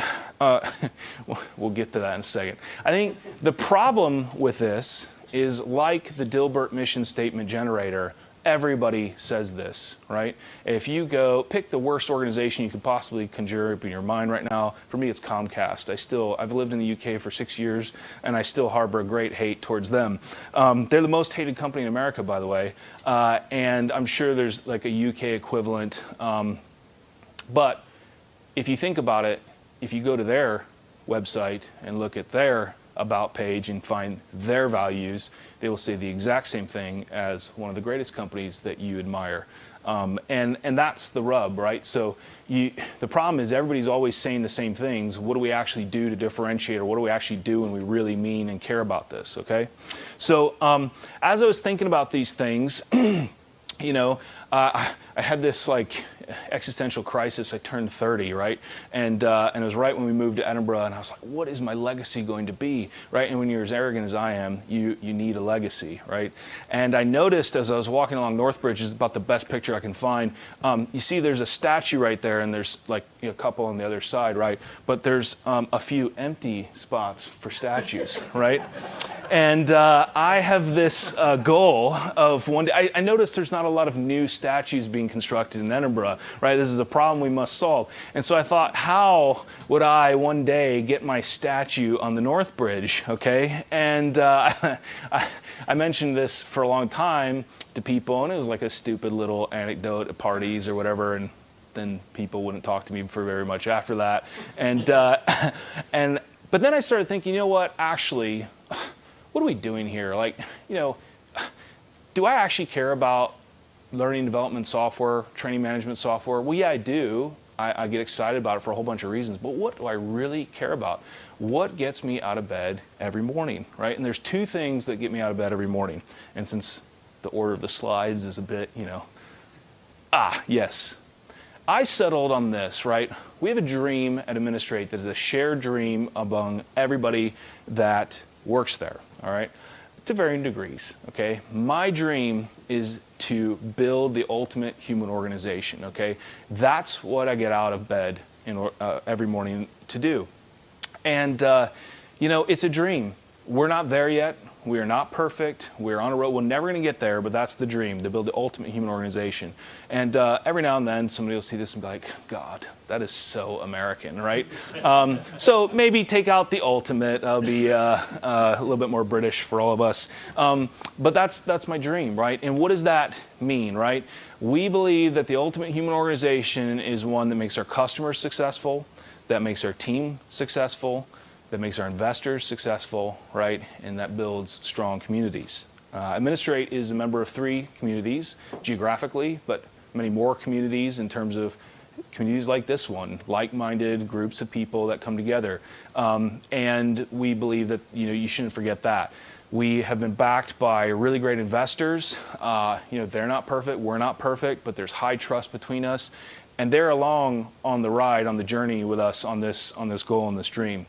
we'll get to that in a second. I think the problem with this is like the Dilbert mission statement generator, everybody says this, right? If you go pick the worst organization you could possibly conjure up in your mind right now, for me it's Comcast. I've lived in the UK for 6 years, and I still harbor a great hate towards them. They're the most hated company in America, by the way, and I'm sure there's like a UK equivalent. But if you think about it, if you go to their website and look at their about page and find their values, they will say the exact same thing as one of the greatest companies that you admire. And that's the rub, right? So the problem is everybody's always saying the same things. What do we actually do to differentiate, or what do we actually do when we really mean and care about this, okay? So as I was thinking about these things, I had this existential crisis. I turned 30, right? And it was right when we moved to Edinburgh, and I was like, what is my legacy going to be, right? And when you're as arrogant as I am, you need a legacy, right? And I noticed as I was walking along Northbridge, this is about the best picture I can find, you see there's a statue right there, and there's like a couple on the other side, right? But there's a few empty spots for statues, right? And I have this goal of one day, I noticed there's not a lot of new statues being constructed in Edinburgh, right? This is a problem we must solve. And so I thought, how would I one day get my statue on the North Bridge, okay? And I mentioned this for a long time to people, and it was like a stupid little anecdote at parties or whatever, and then people wouldn't talk to me for very much after that. But then I started thinking, you know what, actually, what are we doing here? Like, you know, do I actually care about learning development software, training management software? Well, yeah, I do. I get excited about it for a whole bunch of reasons, but what do I really care about? What gets me out of bed every morning, right? And there's two things that get me out of bed every morning. And since the order of the slides is a bit, you know, yes. I settled on this, right? We have a dream at Administrate that is a shared dream among everybody that works there, all right? To varying degrees, okay? My dream is to build the ultimate human organization, okay? That's what I get out of bed every morning to do. And, you know, it's a dream. We're not there yet. We are not perfect. We're on a road. We're never going to get there, but that's the dream, to build the ultimate human organization. And every now and then, somebody will see this and be like, God, that is so American, right? So maybe take out the ultimate. That'll be a little bit more British for all of us. But that's my dream, right? And what does that mean, right? We believe that the ultimate human organization is one that makes our customers successful, that makes our team successful, that makes our investors successful, right? And that builds strong communities. Administrate is a member of 3 communities geographically, but many more communities in terms of communities like this one, like-minded groups of people that come together. And we believe that, you know, you shouldn't forget that. We have been backed by really great investors. You know, they're not perfect, we're not perfect, but there's high trust between us. And they're along on the ride, on the journey with us on this goal and this dream.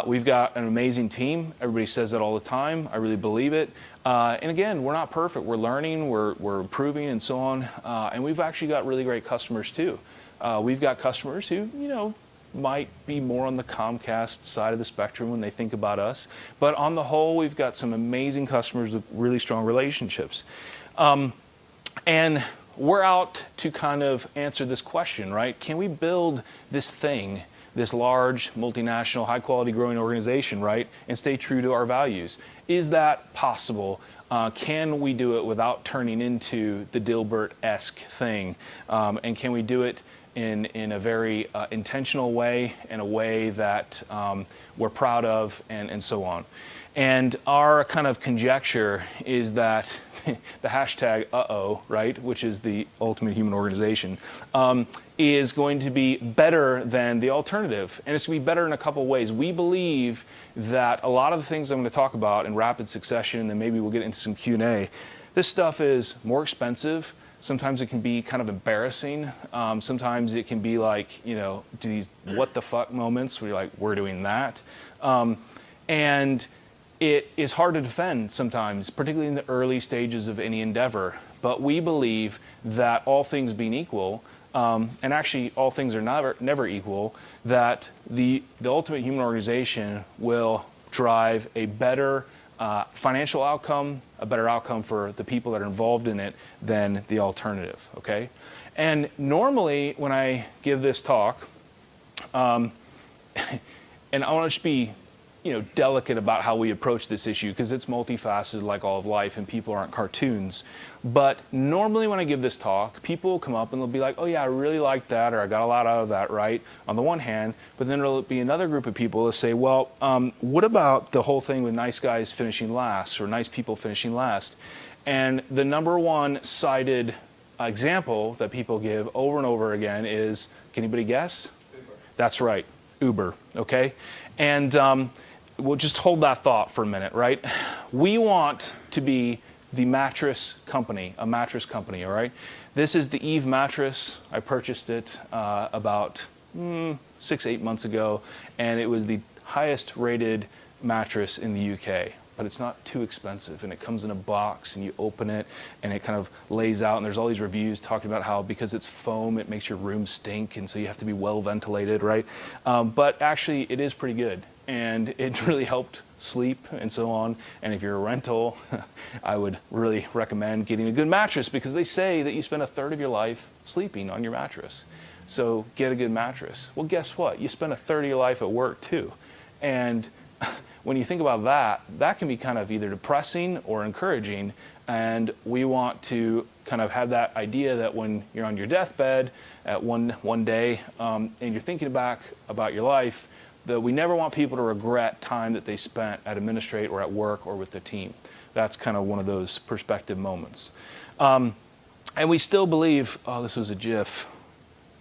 We've got an amazing team. Everybody says that all the time. I really believe it. And again, we're not perfect. We're learning, we're improving, and so on. And we've actually got really great customers too. We've got customers who, you know, might be more on the Comcast side of the spectrum when they think about us. But on the whole, we've got some amazing customers with really strong relationships. And we're out to kind of answer this question, right? Can we build this thing, this large, multinational, high-quality growing organization, right, and stay true to our values? Is that possible? Can we do it without turning into the Dilbert-esque thing? And can we do it in a very intentional way, in a way that we're proud of, and so on? And our kind of conjecture is that the hashtag right, which is the ultimate human organization, is going to be better than the alternative. And it's going to be better in a couple ways. We believe that a lot of the things I'm going to talk about in rapid succession, and then maybe we'll get into some Q&A, this stuff is more expensive. Sometimes it can be kind of embarrassing. Sometimes it can be like, you know, these what the fuck moments where you're like, we're doing that. And it is hard to defend sometimes, particularly in the early stages of any endeavor. But we believe that all things being equal, and actually all things are never equal, that the ultimate human organization will drive a better financial outcome, a better outcome for the people that are involved in it than the alternative, okay? And normally when I give this talk, and I want to just be, you know, delicate about how we approach this issue because it's multifaceted like all of life and people aren't cartoons. But normally when I give this talk, people will come up and they'll be like, oh yeah, I really like that, or I got a lot out of that, right? On the one hand, but then there'll be another group of people that say, well, what about the whole thing with nice guys finishing last or nice people finishing last? And the number one cited example that people give over and over again is, can anybody guess? Uber. That's right, Uber, okay? And we'll just hold that thought for a minute, right? We want to be the mattress company, a mattress company, all right? This is the Eve mattress. I purchased it about 6-8 months ago, and it was the highest rated mattress in the UK. But it's not too expensive, and it comes in a box, and you open it, and it kind of lays out, and there's all these reviews talking about how because it's foam, it makes your room stink, and so you have to be well ventilated, right? But actually, it is pretty good, and it really helped sleep and so on. And if you're a rental, I would really recommend getting a good mattress, because they say that you spend a third of your life sleeping on your mattress. So get a good mattress. Well, guess what? You spend a third of your life at work too. And when you think about that, that can be kind of either depressing or encouraging. And we want to kind of have that idea that when you're on your deathbed at one day and you're thinking back about your life, that we never want people to regret time that they spent at Administrate or at work or with the team. That's kind of one of those perspective moments. And we still believe, oh, this was a GIF.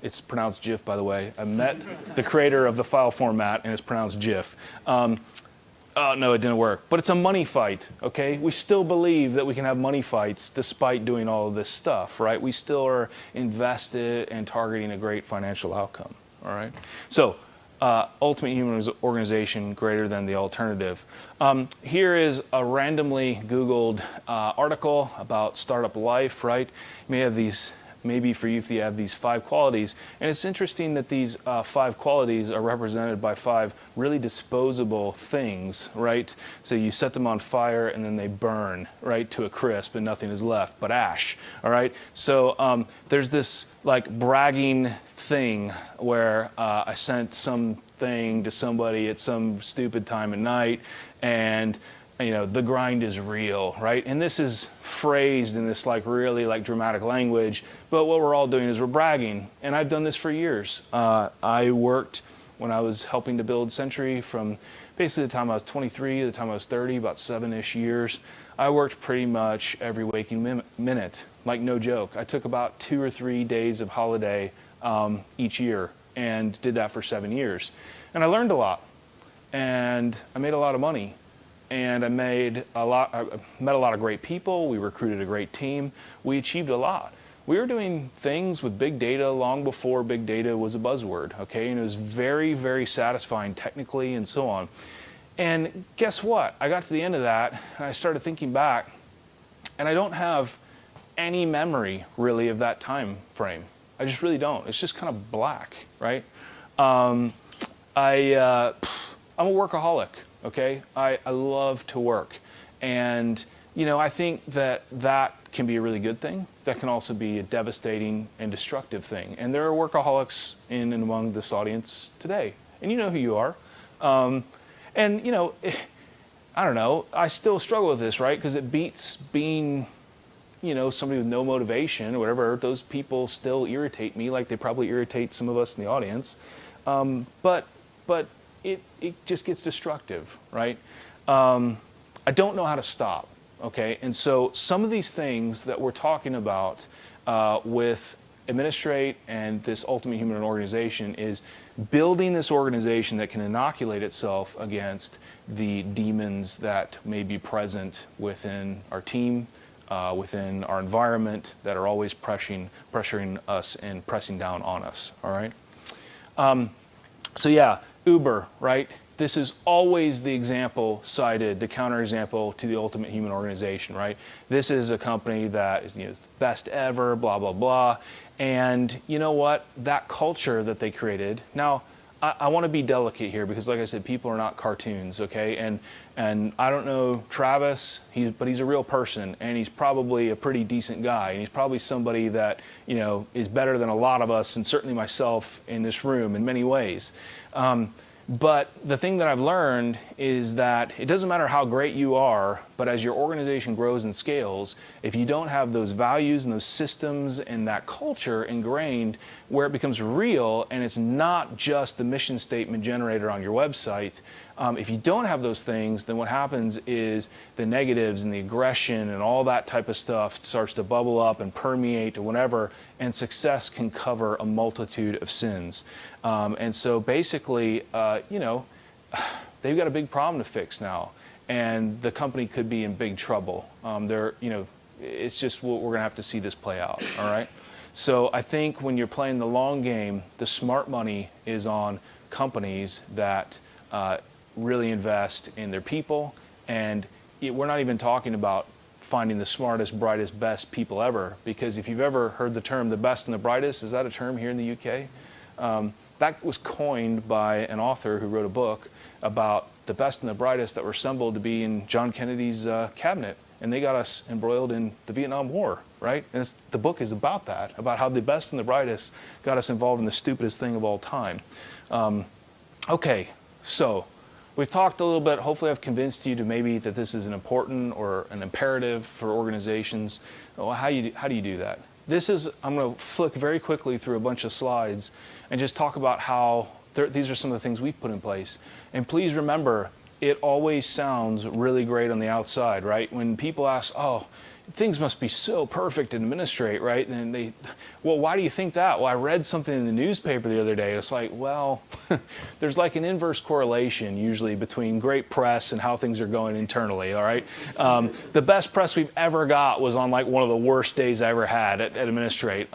It's pronounced GIF, by the way. I met the creator of the file format, and it's pronounced GIF. Oh, no, it didn't work. But it's a money fight, okay? We still believe that we can have money fights despite doing all of this stuff, right? We still are invested in targeting a great financial outcome, all right? So, ultimate human organization greater than the alternative. Here is a randomly Googled article about startup life, right? You may have these, maybe for you if you have these 5 qualities. And it's interesting that these 5 qualities are represented by 5 really disposable things, right? So you set them on fire and then they burn, right, to a crisp and nothing is left but ash, all right? So there's this like bragging thing where I sent something to somebody at some stupid time at night, and you know, the grind is real, right? And this is phrased in this like really like dramatic language, but what we're all doing is we're bragging. And I've done this for years. I worked when I was helping to build Century from basically the time I was 23 to the time I was 30, about 7-ish years. I worked pretty much every waking minute, like no joke. I took about 2 or 3 days of holiday each year and did that for 7 years. And I learned a lot, and I made a lot of money. And I met a lot of great people. We recruited a great team. We achieved a lot. We were doing things with big data long before big data was a buzzword, okay? And it was very, very satisfying technically and so on. And guess what? I got to the end of that, and I started thinking back, and I don't have any memory really of that time frame. I just really don't. It's just kind of black, right? I'm a workaholic. Okay, I love to work, and you know, I think that can be a really good thing. That can also be a devastating and destructive thing. And there are workaholics in and among this audience today, and you know who you are. And you know, I don't know. I still struggle with this, right? Because it beats being, you know, somebody with no motivation or whatever. Those people still irritate me, like they probably irritate some of us in the audience. But it just gets destructive, right? I don't know how to stop, okay? And so some of these things that we're talking about with Administrate and this ultimate human organization is building this organization that can inoculate itself against the demons that may be present within our team, within our environment, that are always pressuring us and pressing down on us, all right? So yeah, Uber, right? This is always the example cited, the counterexample to the ultimate human organization, right? This is a company that is, you know, the best ever, blah, blah, blah. And you know what? That culture that they created. Now, I want to be delicate here because, like I said, people are not cartoons, okay? And I don't know Travis, but he's a real person, and he's probably a pretty decent guy, and he's probably somebody that, you know, is better than a lot of us, and certainly myself in this room in many ways. But the thing that I've learned is that it doesn't matter how great you are, but as your organization grows and scales, if you don't have those values and those systems and that culture ingrained where it becomes real and it's not just the mission statement generator on your website, if you don't have those things, then what happens is the negatives and the aggression and all that type of stuff starts to bubble up and permeate to whatever, and success can cover a multitude of sins. And so basically, you know, they've got a big problem to fix now. and the company could be in big trouble. It's just we're going to have to see this play out. All right. So I think when you're playing the long game, the smart money is on companies that really invest in their people, and we're not even talking about finding the smartest, brightest, best people ever, because if you've ever heard the term the best and the brightest, is that a term here in the UK? That was coined by an author who wrote a book about the best and the brightest that were assembled to be in John Kennedy's cabinet, and they got us embroiled in the Vietnam War, right? And the book is about that, about how the best and the brightest got us involved in the stupidest thing of all time. Okay, so we've talked a little bit. Hopefully I've convinced you to maybe that this is an important or an imperative for organizations. Well, how do you do that? I'm going to flick very quickly through a bunch of slides and just talk about how these are some of the things we've put in place. And please remember, it always sounds really great on the outside, right? When people ask, oh, things must be so perfect and administrate, right? And well, why do you think that? Well, I read something in the newspaper the other day. It's like, well, there's like an inverse correlation usually between great press and how things are going internally, all right? The best press we've ever got was on like one of the worst days I ever had at Administrate.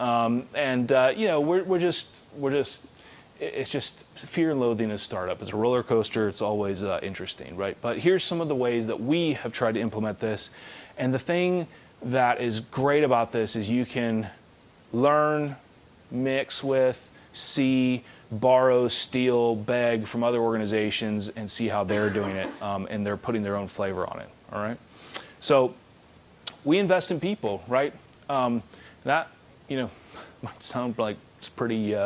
It's just fear and loathing in a startup. It's a roller coaster. It's always interesting, right? But here's some of the ways that we have tried to implement this. And the thing that is great about this is you can learn, mix with, see, borrow, steal, beg from other organizations and see how they're doing it, and they're putting their own flavor on it, all right? So we invest in people, right? That, might sound like it's pretty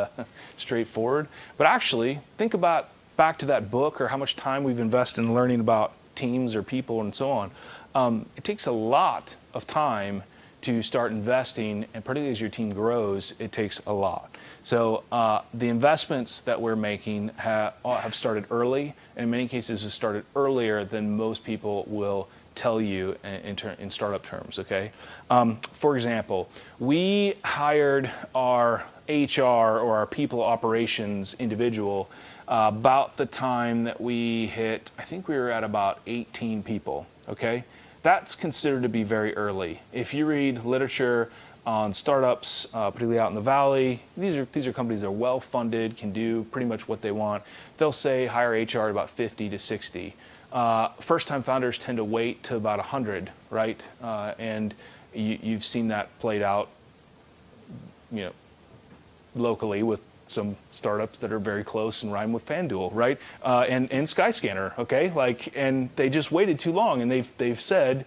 straightforward, but actually think about back to that book or how much time we've invested in learning about teams or people and so on. It takes a lot of time to start investing, and particularly as your team grows, it takes a lot. So the investments that we're making have started early, and in many cases have started earlier than most people will tell you in startup terms, okay? For example, we hired our HR or our people operations individual about the time that we hit, I think we were at about 18 people, okay? That's considered to be very early. If you read literature on startups, particularly out in the Valley, these are companies that are well-funded, can do pretty much what they want. They'll say hire HR at about 50 to 60. First-time founders tend to wait to about 100, right? And you've seen that played out, locally with some startups that are very close and rhyme with FanDuel, right? And Skyscanner, okay? And they just waited too long, and they've said,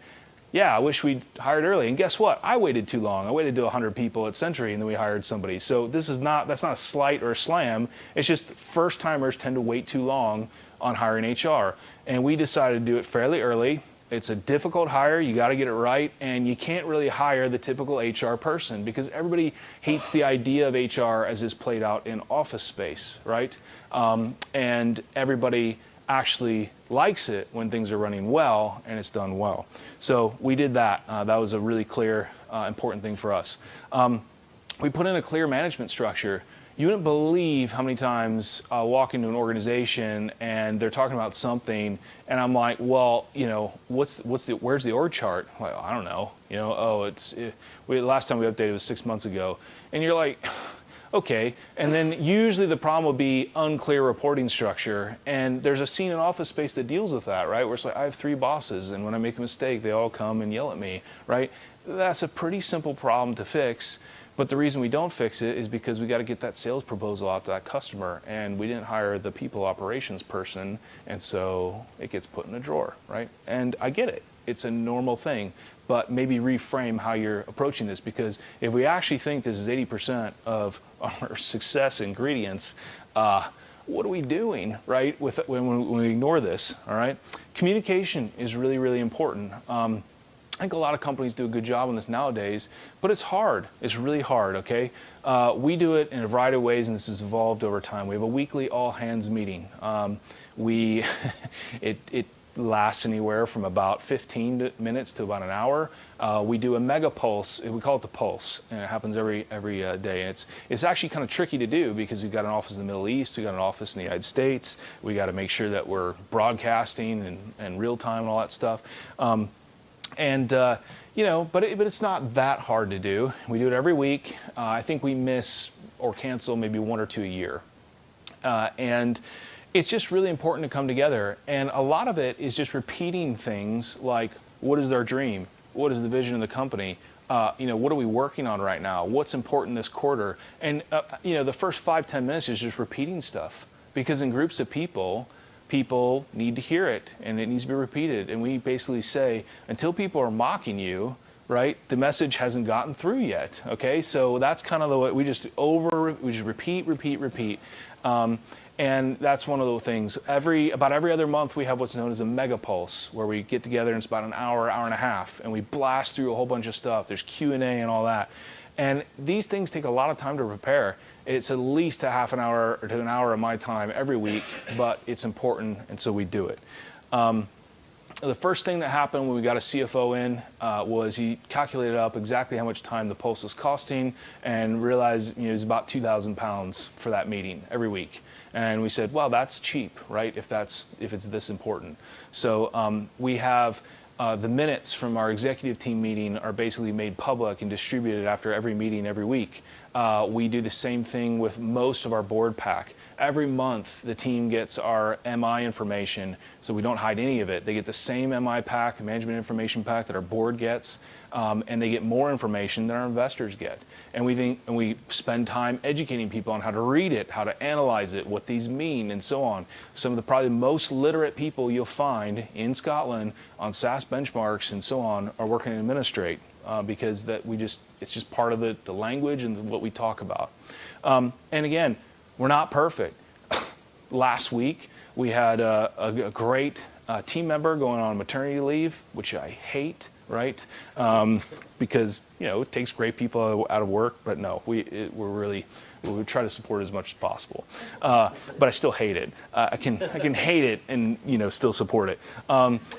yeah, I wish we'd hired early. And guess what? I waited too long. I waited to 100 people at Century, and then we hired somebody. So that's not a slight or a slam. It's just first-timers tend to wait too long on hiring HR. And we decided to do it fairly early. It's a difficult hire. You got to get it right, and you can't really hire the typical HR person because everybody hates the idea of HR as is played out in office space, right? And everybody actually likes it when things are running well and it's done well. So we did that. That was a really clear, important thing for us. We put in a clear management structure. You wouldn't believe how many times I walk into an organization and they're talking about something, and I'm like, well, where's the org chart? Well, I don't know. Last time we updated was 6 months ago, and you're like, okay. And then usually the problem will be unclear reporting structure, and there's a scene in Office Space that deals with that, right? Where it's like I have 3 bosses, and when I make a mistake, they all come and yell at me, right? That's a pretty simple problem to fix. But the reason we don't fix it is because we got to get that sales proposal out to that customer, and we didn't hire the people operations person, and so it gets put in a drawer, right? And I get it. It's a normal thing, but maybe reframe how you're approaching this, because if we actually think this is 80% of our success ingredients, what are we doing, right, when we ignore this, all right? Communication is really, really important. I think a lot of companies do a good job on this nowadays, but it's hard. It's really hard, okay? We do it in a variety of ways, and this has evolved over time. We have a weekly all-hands meeting. It lasts anywhere from about 15 minutes to about an hour. We do a mega pulse. We call it the pulse, and it happens every day. And it's actually kind of tricky to do because we've got an office in the Middle East, we've got an office in the United States. We got to make sure that we're broadcasting and real time and all that stuff. But it's not that hard to do. We do it every week. I think we miss or cancel maybe 1 or 2 a year. And it's just really important to come together. And a lot of it is just repeating things like, what is our dream? What is the vision of the company? What are we working on right now? What's important this quarter? And, the first 5-10 minutes is just repeating stuff. Because in groups of people need to hear it, and it needs to be repeated. And we basically say, until people are mocking you, right, the message hasn't gotten through yet, okay? So that's kind of the way we just repeat. And that's one of the things. About every other month, we have what's known as a mega pulse, where we get together and it's about an hour and a half, and we blast through a whole bunch of stuff. There's Q&A and all that. And these things take a lot of time to prepare. It's at least a half an hour or to an hour of my time every week, but it's important, and so we do it. The first thing that happened when we got a CFO in was he calculated up exactly how much time the pulse was costing and realized it was about 2,000 pounds for that meeting every week. And we said, well, that's cheap, right, if it's this important. So we have the minutes from our executive team meeting are basically made public and distributed after every meeting every week. We do the same thing with most of our board pack. Every month, the team gets our MI information, so we don't hide any of it. They get the same MI pack, the management information pack that our board gets, and they get more information than our investors get. And we spend time educating people on how to read it, how to analyze it, what these mean, and so on. Some of the probably most literate people you'll find in Scotland on SaaS benchmarks and so on are working in Administrate because it's just part of the language and what we talk about. And again, we're not perfect. Last week, we had a great team member going on maternity leave, which I hate, right? Because it takes great people out of work. But no, we try to support as much as possible. But I still hate it. I can hate it and still support it.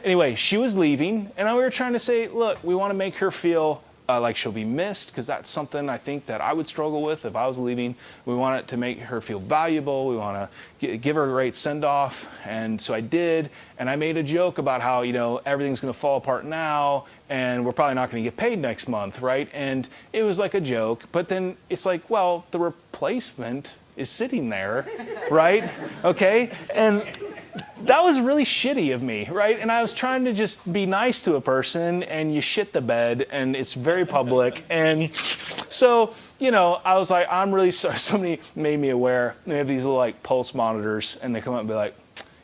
Anyway, she was leaving, and we were trying to say, look, we want to make her feel like she'll be missed, because that's something I think that I would struggle with if I was leaving. We want it to make her feel valuable. We want to give her a great send-off. And so I did, and I made a joke about how, everything's going to fall apart now, and we're probably not going to get paid next month, right? And it was like a joke, but then it's like, well, the replacement is sitting there, right? Okay? And that was really shitty of me, right? And I was trying to just be nice to a person, and you shit the bed, and it's very public. And so, I was like, I'm really sorry. Somebody made me aware. They have these little pulse monitors, and they come up and be like,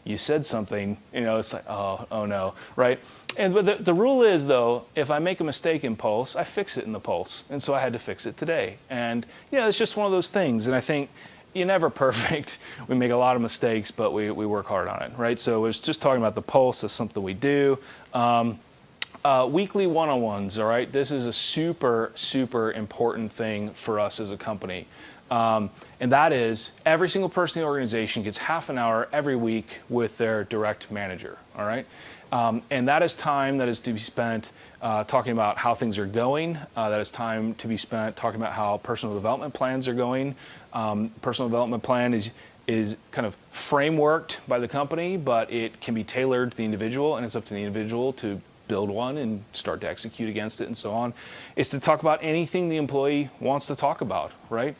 you said something. It's like, oh no, right? But the rule is, though, if I make a mistake in Pulse, I fix it in the Pulse. And so I had to fix it today. And, it's just one of those things. And I think you're never perfect. We make a lot of mistakes, but we work hard on it, right? So I was just talking about the Pulse as something we do. Weekly one-on-ones, all right? This is a super, super important thing for us as a company. And that is every single person in the organization gets half an hour every week with their direct manager, all right? And that is time that is to be spent talking about how things are going. That is time to be spent talking about how personal development plans are going. Personal development plan is kind of frameworked by the company, but it can be tailored to the individual, and it's up to the individual to build one and start to execute against it and so on. It's to talk about anything the employee wants to talk about, right?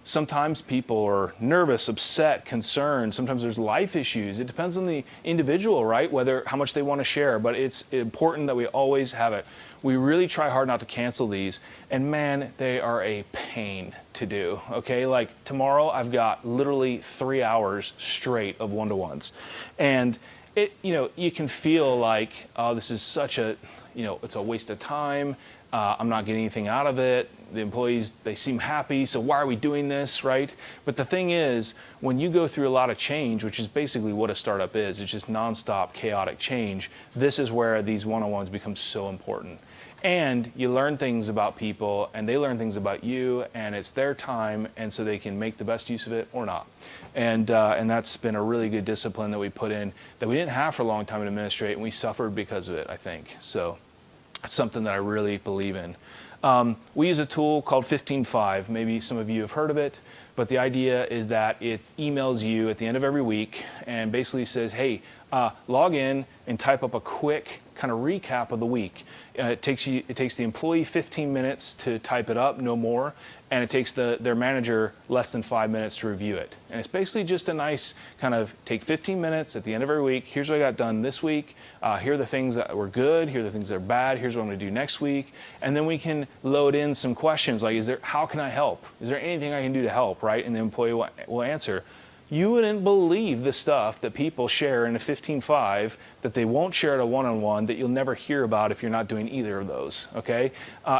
Sometimes people are nervous, upset, concerned. Sometimes there's life issues. It depends on the individual, right? How much they want to share, but it's important that we always have it. We really try hard not to cancel these, and man, they are a pain to do, okay? Like tomorrow, I've got literally 3 hours straight of one-to-ones. And you can feel like, oh, this is such a, it's a waste of time. I'm not getting anything out of it. The employees, they seem happy, so why are we doing this, right? But the thing is, when you go through a lot of change, which is basically what a startup is, it's just nonstop chaotic change, this is where these one-on-ones become so important. And you learn things about people, and they learn things about you, and it's their time, and so they can make the best use of it or not. And that's been a really good discipline that we put in that we didn't have for a long time in Administrate, and we suffered because of it, I think. So it's something that I really believe in. We use a tool called 15.5. Maybe some of you have heard of it, but the idea is that it emails you at the end of every week and basically says, hey, log in and type up a quick kind of recap of the week. It takes the employee 15 minutes to type it up, no more, and it takes their manager less than 5 minutes to review it. And it's basically just a nice kind of take 15 minutes at the end of every week. Here's what I got done this week. Here are the things that were good. Here are the things that are bad. Here's what I'm going to do next week. And then we can load in some questions like, how can I help? Is there anything I can do to help, right? And the employee will answer. You wouldn't believe the stuff that people share in a 15.5 that they won't share at a one-on-one that you'll never hear about if you're not doing either of those, okay?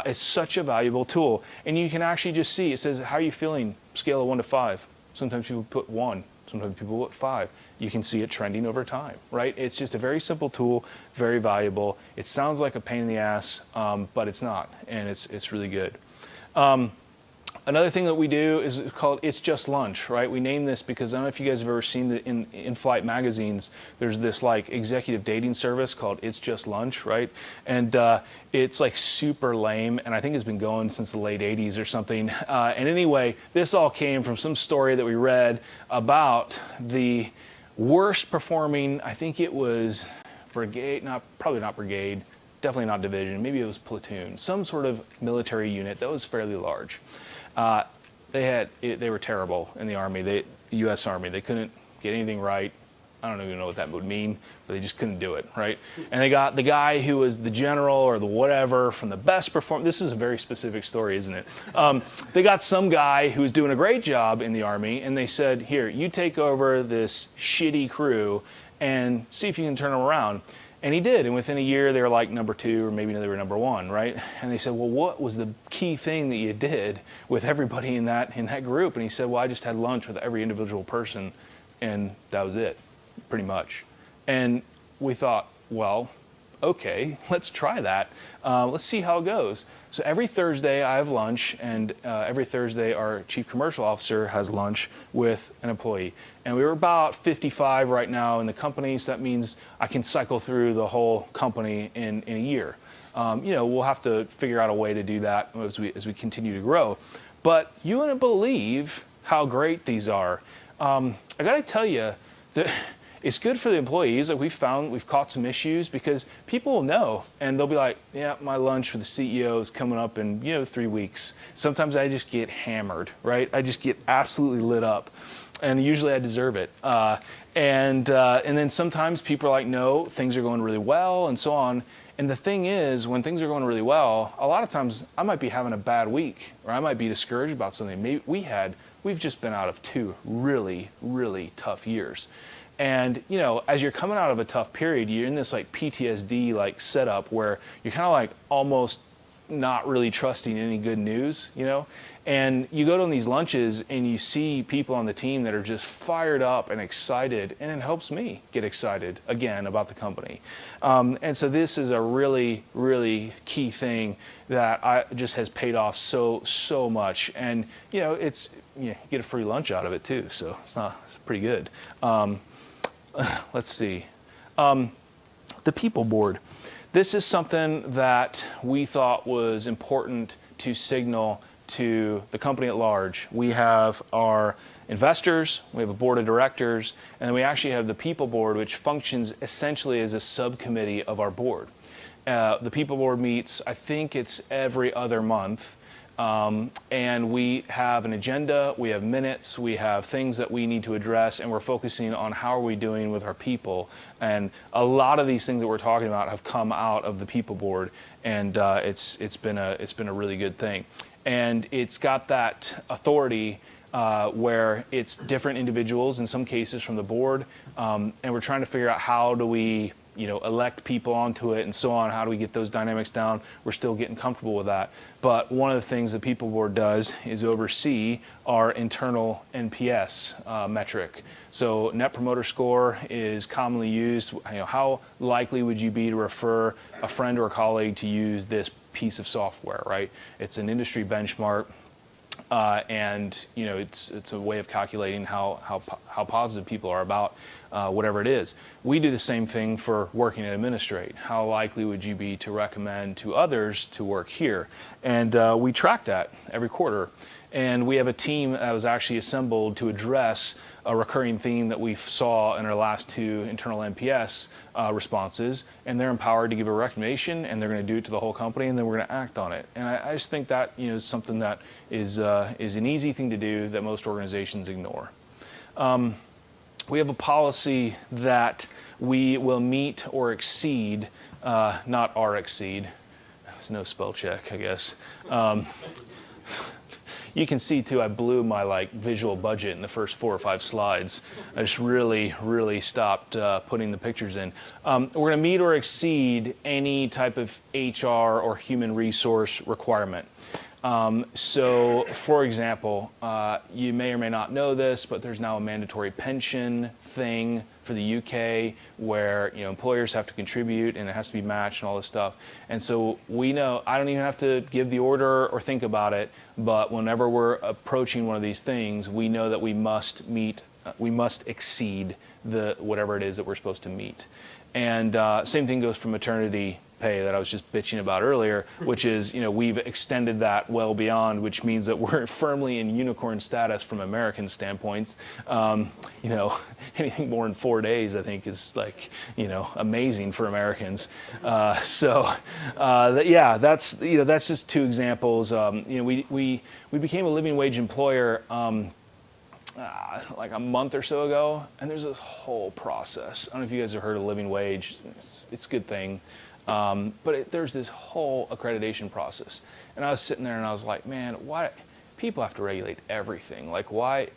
It's such a valuable tool. And you can actually just see, it says, how are you feeling? Scale of 1 to 5. Sometimes people put 1, sometimes people put 5. You can see it trending over time, right? It's just a very simple tool, very valuable. It sounds like a pain in the ass, but it's not, and it's really good. Another thing that we do is called It's Just Lunch, right? We named this because I don't know if you guys have ever seen the in-flight magazines. There's this like executive dating service called It's Just Lunch, right? And it's like super lame, and I think it's been going since the late 80s or something. And anyway, this all came from some story that we read about the worst performing, I think it was brigade, probably not brigade, definitely not division, maybe it was platoon, some sort of military unit that was fairly large. They were terrible in the Army, the U.S. Army. They couldn't get anything right. I don't even know what that would mean, but they just couldn't do it, right? And they got the guy who was the general or the whatever from the best performer. This is a very specific story, isn't it? They got some guy who was doing a great job in the Army, and they said, here, you take over this shitty crew and see if you can turn them around. And he did, and within a year they were like number 2, or maybe they were number 1, right? And they said, well, what was the key thing that you did with everybody in that group? And he said, well, I just had lunch with every individual person, and that was it, pretty much. And we thought, well, okay, let's try that. Let's see how it goes. So every Thursday I have lunch, and every Thursday our chief commercial officer has lunch with an employee. And we were about 55 right now in the company, so that means I can cycle through the whole company in a year. We'll have to figure out a way to do that as we continue to grow. But you wouldn't believe how great these are. I got to tell you that it's good for the employees. Like we've caught some issues because people will know, and they'll be like, yeah, my lunch with the CEO is coming up in 3 weeks. Sometimes I just get hammered, right? I just get absolutely lit up, and usually I deserve it. And then sometimes people are like, no, things are going really well, and so on. And the thing is, when things are going really well, a lot of times I might be having a bad week, or I might be discouraged about something. Maybe we've just been out of 2 really, really tough years. And, as you're coming out of a tough period, you're in this like PTSD like setup where you're kind of like almost not really trusting any good news, and you go to these lunches and you see people on the team that are just fired up and excited, and it helps me get excited again about the company. And so this is a really, really key thing that just has paid off so much. And, you get a free lunch out of it too. So it's pretty good. Let's see. The people board. This is something that we thought was important to signal to the company at large. We have our investors, we have a board of directors, and then we actually have the people board, which functions essentially as a subcommittee of our board. The people board meets, I think it's every other month. And we have an agenda, we have minutes, we have things that we need to address, and we're focusing on how are we doing with our people. And a lot of these things that we're talking about have come out of the people board, and it's been a really good thing. And it's got that authority where it's different individuals in some cases from the board, and we're trying to figure out how do we elect people onto it and so on. How do we get those dynamics down? We're still getting comfortable with that. But one of the things the People Board does is oversee our internal NPS metric. So Net Promoter Score is commonly used. How likely would you be to refer a friend or a colleague to use this piece of software, right? It's an industry benchmark. And it's a way of calculating how positive people are about whatever it is. We do the same thing for working at Administrate. How likely would you be to recommend to others to work here? And we track that every quarter. And we have a team that was actually assembled to address a recurring theme that we saw in our last 2 internal NPS responses, and they're empowered to give a recommendation, and they're going to do it to the whole company, and then we're going to act on it. And I just think that is something that is an easy thing to do that most organizations ignore. We have a policy that we will meet or exceed, not are exceed. There's no spell check, I guess. You can see too, I blew my visual budget in the first 4 or 5 slides. I just really stopped putting the pictures in. We're going to meet or exceed any type of HR or human resource requirement. So, for example, you may or may not know this, but there's now a mandatory pension thing for the UK where employers have to contribute and it has to be matched and all this stuff. And so we know, I don't even have to give the order or think about it, but whenever we're approaching one of these things, we know that we must exceed whatever it is that we're supposed to meet. And same thing goes for maternity pay that I was just bitching about earlier, which is, we've extended that well beyond, which means that we're firmly in unicorn status from American standpoints. Anything more than 4 days, I think, is amazing for Americans. That's just 2 examples. We became a living wage employer like a month or so ago, and there's this whole process. I don't know if you guys have heard of living wage. It's a good thing. But there's this whole accreditation process. And I was sitting there and I was like, man, why people have to regulate everything? Why,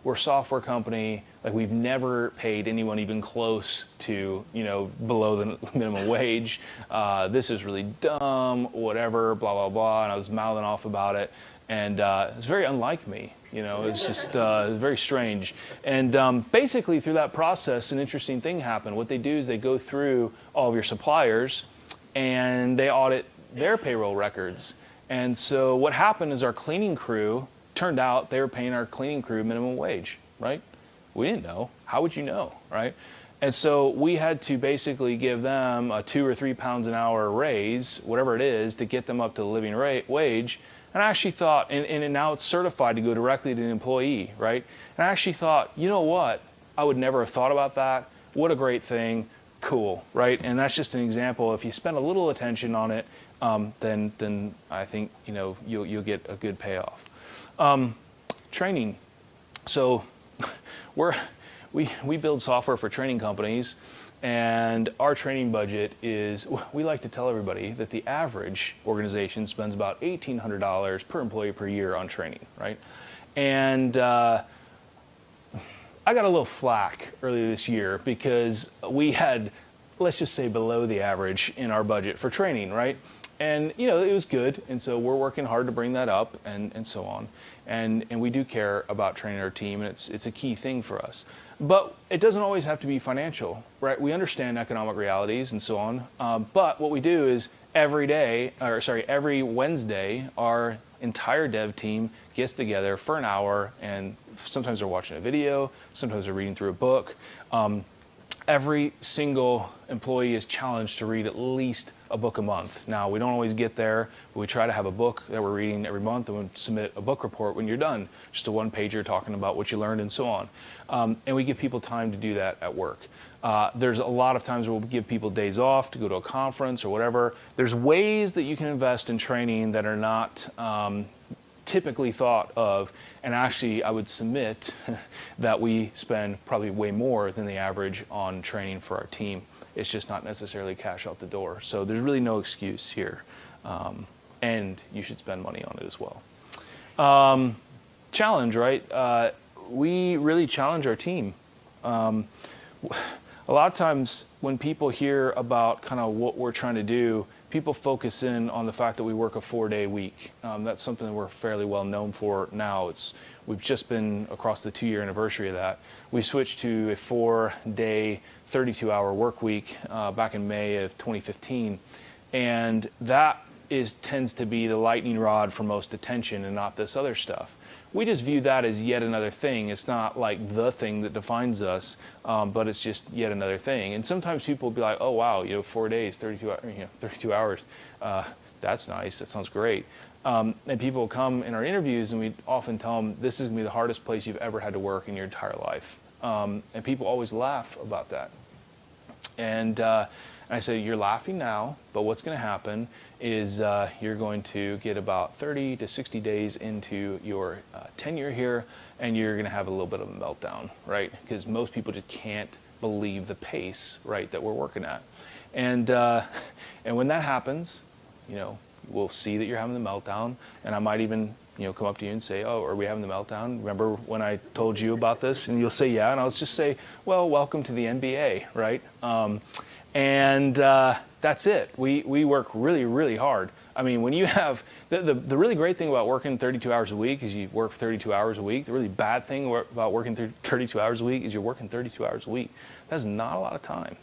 we're a software company, we've never paid anyone even close to, below the minimum wage. This is really dumb, whatever, blah, blah, blah. And I was mouthing off about it. And it's very unlike me. It's just very strange. And basically through that process, an interesting thing happened. What they do is they go through all of your suppliers and they audit their payroll records. And so what happened is our cleaning crew, turned out they were paying our cleaning crew minimum wage, right? We didn't know. How would you know, right? And so we had to basically give them a 2 or 3 pounds an hour raise, whatever it is, to get them up to the living wage. And I actually thought, and now it's certified to go directly to the employee, right? And I actually thought, you know what? I would never have thought about that. What a great thing. Cool, right? And that's just an example. If you spend a little attention on it, then I think you'll get a good payoff. Training. So we build software for training companies. And our training budget is, we like to tell everybody that the average organization spends about $1,800 per employee per year on training, right? And I got a little flack earlier this year because we had, let's just say, below the average in our budget for training, right? And it was good, and so we're working hard to bring that up and so on. And we do care about training our team, and it's a key thing for us. But it doesn't always have to be financial, right? We understand economic realities and so on. But what we do is every Wednesday, our entire dev team gets together for an hour, and sometimes they're watching a video, sometimes they're reading through a book. Every single employee is challenged to read at least a book a month. Now, we don't always get there, but we try to have a book that we're reading every month, and we submit a book report when you're done, just a one-pager talking about what you learned and so on. And we give people time to do that at work. There's a lot of times where we'll give people days off to go to a conference or whatever. There's ways that you can invest in training that are not typically thought of, and actually I would submit that we spend probably way more than the average on training for our team. It's just not necessarily cash out the door. So there's really no excuse here. And you should spend money on it as well. Challenge, right? We really challenge our team. A a lot of times when people hear about kind of what we're trying to do, people focus in on the fact that we work a 4-day week. That's something that we're fairly well known for now. We've just been across the 2-year anniversary of that. We switched to a 4-day, 32-hour work week back in May of 2015. And that tends to be the lightning rod for most attention and not this other stuff. We just view that as yet another thing. It's not like the thing that defines us, but it's just yet another thing. And sometimes people will be like, oh, wow, 4 days, 32 hours, that's nice, that sounds great. And people come in our interviews and we often tell them, this is gonna be the hardest place you've ever had to work in your entire life. And people always laugh about that. And I say, you're laughing now, but what's going to happen is you're going to get about 30 to 60 days into your tenure here, and you're going to have a little bit of a meltdown, right? Because most people just can't believe the pace, right, that we're working at. And when that happens, we'll see that you're having the meltdown, and I might even come up to you and say, oh, are we having the meltdown? Remember when I told you about this? And you'll say, yeah, and I'll just say, well, welcome to the NBA, right? And that's it. We work really, really hard. I mean, when you have, the really great thing about working 32 hours a week is you work 32 hours a week. The really bad thing about working 32 hours a week is you're working 32 hours a week. That's not a lot of time.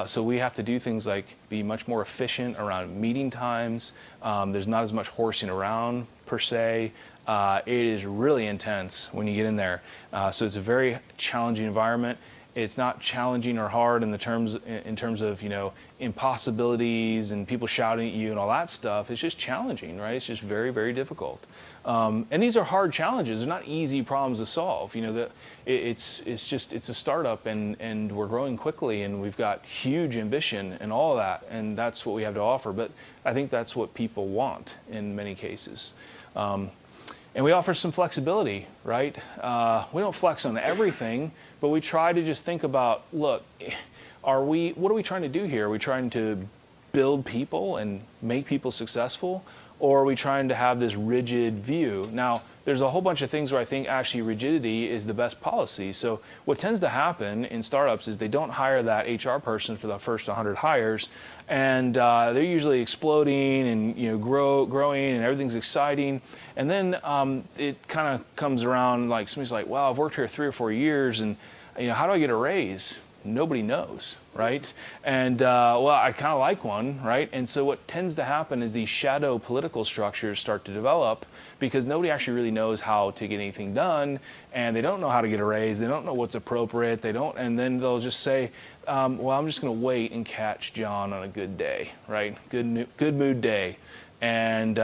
So we have to do things like be much more efficient around meeting times. There's not as much horsing around per se. It is really intense when you get in there. So it's a very challenging environment. It's not challenging or hard in terms of impossibilities and people shouting at you and all that stuff. It's just challenging, right? It's just very, very difficult. And these are hard challenges. They're not easy problems to solve. It's a startup and we're growing quickly and we've got huge ambition and all of that, and that's what we have to offer. But I think that's what people want in many cases. And we offer some flexibility, right? We don't flex on everything, but we try to just think about, look, what are we trying to do here? Are we trying to build people and make people successful? Or are we trying to have this rigid view? Now, there's a whole bunch of things where I think actually rigidity is the best policy. So what tends to happen in startups is they don't hire that HR person for the first 100 hires, and they're usually exploding and growing and everything's exciting. And then it kind of comes around like somebody's like, wow, I've worked here 3 or 4 years, and how do I get a raise? Nobody knows, right? And well, I kind of like one, right? And so what tends to happen is these shadow political structures start to develop because nobody actually really knows how to get anything done, and they don't know how to get a raise. They don't know what's appropriate. And then they'll just say, well, I'm just going to wait and catch John on a good day, right? Good mood day, and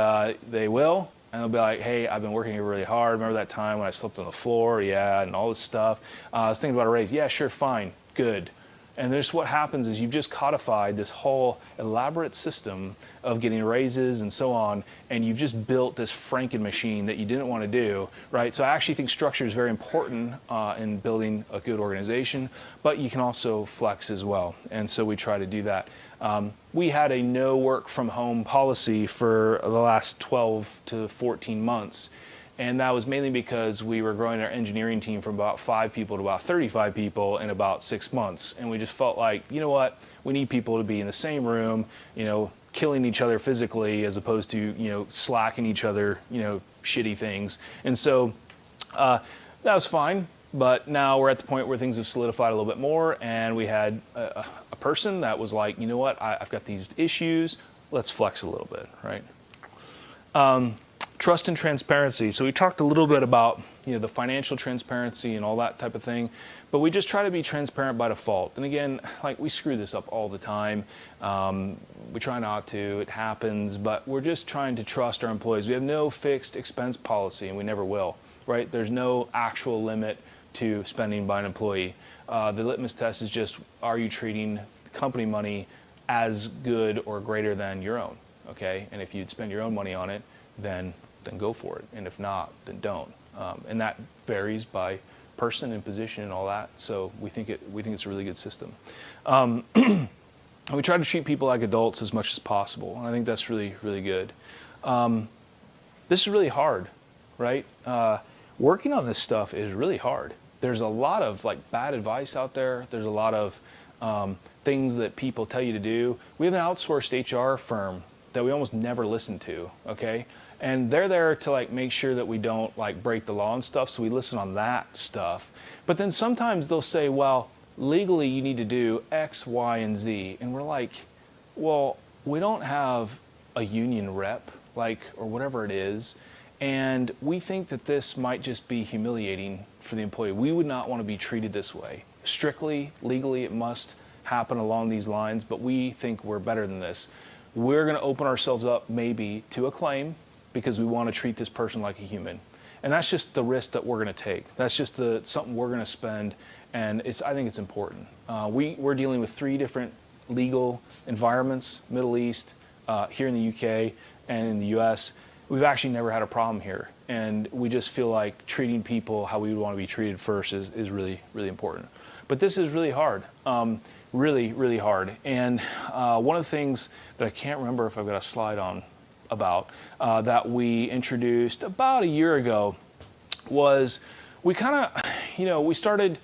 they will. And they'll be like, hey, I've been working here really hard. Remember that time when I slept on the floor? Yeah, and all this stuff. I was thinking about a raise. Yeah, sure, fine, good. And there's what happens is you've just codified this whole elaborate system of getting raises and so on, and you've just built this Franken machine that you didn't want to do, right? So I actually think structure is very important in building a good organization, but you can also flex as well. And so we try to do that. We had a no work from home policy for the last 12 to 14 months. And that was mainly because we were growing our engineering team from about 5 people to about 35 people in about 6 months. And we just felt like, you know what, we need people to be in the same room, killing each other physically as opposed to, slacking each other, shitty things. And so that was fine. But now we're at the point where things have solidified a little bit more. And we had a person that was like, you know what, I've got these issues. Let's flex a little bit, right? Trust and transparency. So we talked a little bit about the financial transparency and all that type of thing, but we just try to be transparent by default. And again, like we screw this up all the time. We try not to, it happens, but we're just trying to trust our employees. We have no fixed expense policy, and we never will, right? There's no actual limit to spending by an employee. The litmus test is just, are you treating company money as good or greater than your own, okay? And if you'd spend your own money on it, then go for it. And if not, then don't. And that varies by person and position and all that. So we think it's a really good system. We try to treat people like adults as much as possible. And I think that's really, really good. This is really hard, right? Working on this stuff is really hard. there's a lot of like bad advice out there. There's a lot of things that people tell you to do. We have an outsourced HR firm that we almost never listen to, okay? And they're there to like make sure that we don't like break the law and stuff, so we listen on that stuff. But then sometimes they'll say, well, legally you need to do X, Y, and Z. And we're like, well, we don't have a union rep, like, or whatever it is. And we think that this might just be humiliating for the employee. We would not want to be treated this way. Strictly, legally, it must happen along these lines, but we think we're better than this. We're going to open ourselves up maybe to a claim because we want to treat this person like a human. And that's just the risk that we're going to take. That's just something we're going to spend, and I think it's important. We're dealing with 3 different legal environments, Middle East, here in the UK, and in the US. We've actually never had a problem here, and we just feel like treating people how we would want to be treated first is really, really important. But this is really hard, really, really hard. And one of the things that I can't remember if I've got a slide on about that we introduced about a year ago was we kind of, we started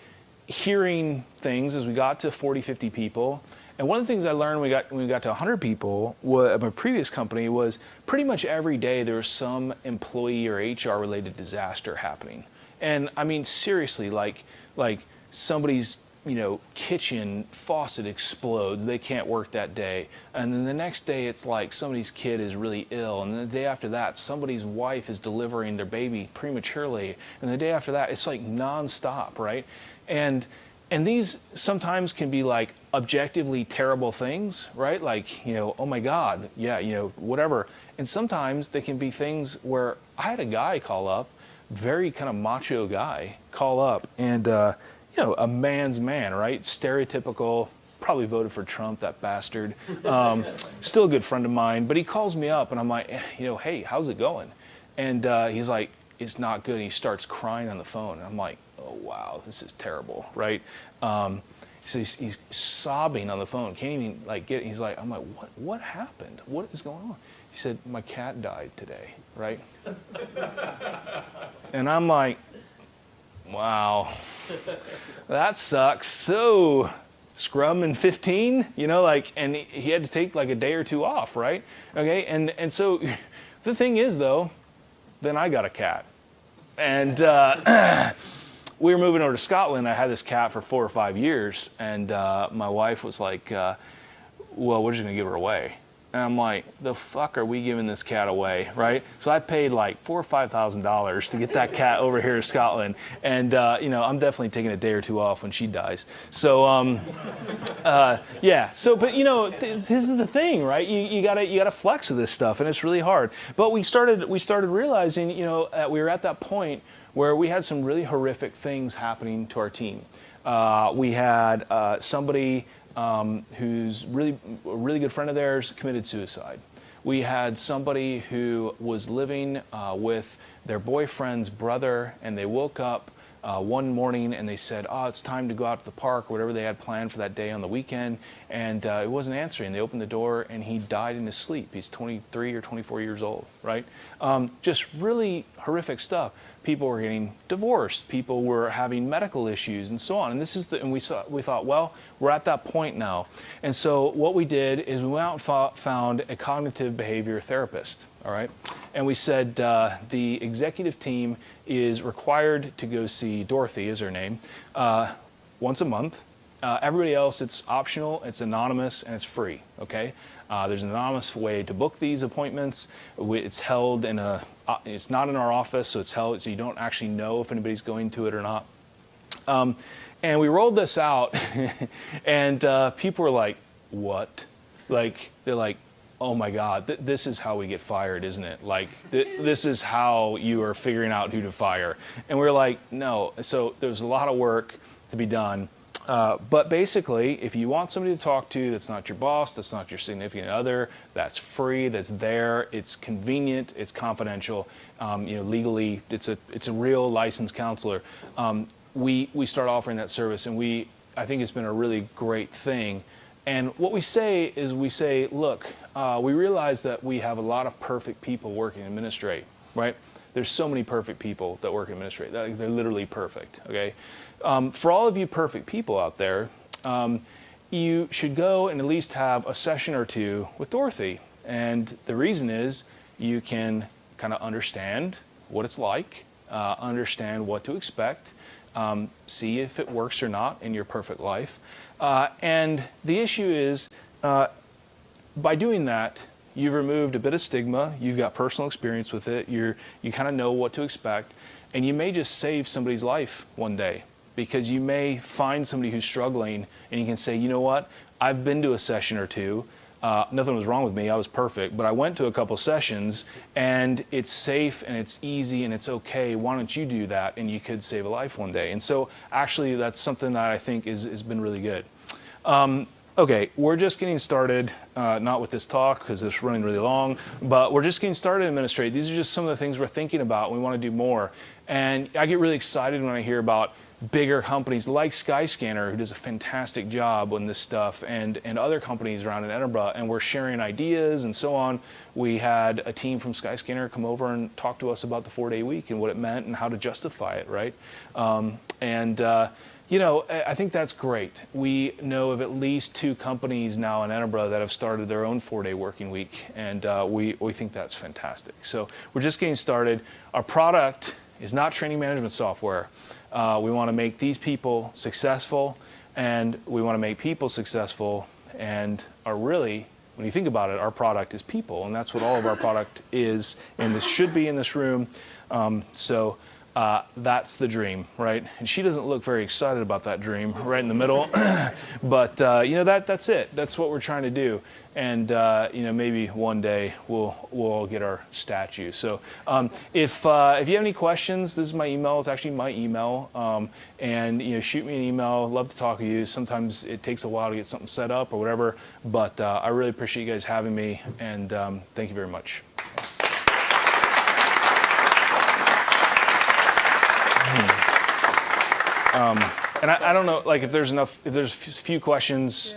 hearing things as we got to 40, 50 people. And one of the things I learned when we got to 100 people at my previous company was pretty much every day there was some employee or HR related disaster happening. And I mean, seriously, like somebody's, kitchen faucet explodes, they can't work that day. And then the next day it's like somebody's kid is really ill. And then the day after that, somebody's wife is delivering their baby prematurely. And the day after that, it's like nonstop, right? And these sometimes can be like objectively terrible things, right? Like, oh my God, yeah, whatever. And sometimes they can be things where I had a guy call up, very kind of macho guy, call up and, a man's man, right? Stereotypical, probably voted for Trump, that bastard. Still a good friend of mine, but he calls me up and I'm like, hey, how's it going? And he's like, it's not good. And he starts crying on the phone. And I'm like, oh, wow, this is terrible, right? So he's sobbing on the phone, can't even get it. He's like, I'm like, what happened? What is going on? He said, my cat died today, right? And I'm like, wow, that sucks. So scrum in 15, and he had to take like a day or 2 off, right? Okay, and so the thing is though, then I got a cat. And we were moving over to Scotland. I had this cat for 4 or 5 years, and my wife was like, well, we're just gonna give her away. And I'm like, the fuck are we giving this cat away, right? So I paid like $4,000 or $5,000 to get that cat over here to Scotland, and I'm definitely taking a day or 2 off when she dies. So yeah. So, but this is the thing, right? You gotta flex with this stuff, and it's really hard. But we started realizing, that we were at that point where we had some really horrific things happening to our team. We had somebody who's a really good friend of theirs committed suicide. We had somebody who was living with their boyfriend's brother, and they woke up one morning and they said, oh, it's time to go out to the park, or whatever they had planned for that day on the weekend, and it wasn't answering. They opened the door and he died in his sleep. He's 23 or 24 years old, right? Just really horrific stuff. People were getting divorced. People were having medical issues and so on. And we thought, well, we're at that point now. And so what we did is we went out and found a cognitive behavior therapist, all right? And we said the executive team is required to go see Dorothy, is her name, once a month. Everybody else, it's optional, it's anonymous, and it's free, okay? There's an anonymous way to book these appointments. It's held it's not in our office, so it's held, so you don't actually know if anybody's going to it or not. And we rolled this out, and people were like, what? They're like, oh my God, this is how we get fired, isn't it? This is how you are figuring out who to fire. And we're like, no. So there's a lot of work to be done. But basically, if you want somebody to talk to that's not your boss, that's not your significant other, that's free, that's there, it's convenient, it's confidential, legally, it's a real licensed counselor, we start offering that service, and I think it's been a really great thing. And what we say is, look, we realize that we have a lot of perfect people working in Administrate, right? there's so many perfect people that work in administration. They're literally perfect, okay? For all of you perfect people out there, you should go and at least have a session or two with Dorothy. And the reason is you can kind of understand what it's like, understand what to expect, see if it works or not in your perfect life. And the issue is, by doing that, you've removed a bit of stigma, you've got personal experience with it, you kind of know what to expect, and you may just save somebody's life one day, because you may find somebody who's struggling and you can say, you know what, I've been to a session or two, nothing was wrong with me, I was perfect, but I went to a couple sessions and it's safe and it's easy and it's okay, why don't you do that, and you could save a life one day. And so actually that's something that I think has been really good. Okay, we're just getting started, not with this talk because it's running really long, but we're just getting started in Administrate. These are just some of the things we're thinking about. We want to do more. And I get really excited when I hear about bigger companies like Skyscanner, who does a fantastic job on this stuff, and other companies around in Edinburgh, and we're sharing ideas and so on. We had a team from Skyscanner come over and talk to us about the 4-day week and what it meant and how to justify it, right? You know, I think that's great. We know of at least 2 companies now in Edinburgh that have started their own 4-day working week, and we think that's fantastic. So we're just getting started. Our product is not training management software. We want to make these people successful, and we want to make people successful, and when you think about it, our product is people, and that's what all of our product is, and this should be in this room. That's the dream, right? And she doesn't look very excited about that dream right in the middle, but you know, that's it. That's what we're trying to do, and you know, maybe one day we'll all get our statue. So if you have any questions, this is my email. It's actually my email, and you know, shoot me an email. Love to talk with you. Sometimes it takes a while to get something set up or whatever, but I really appreciate you guys having me, and thank you very much. And I don't know, like, if there's a few questions,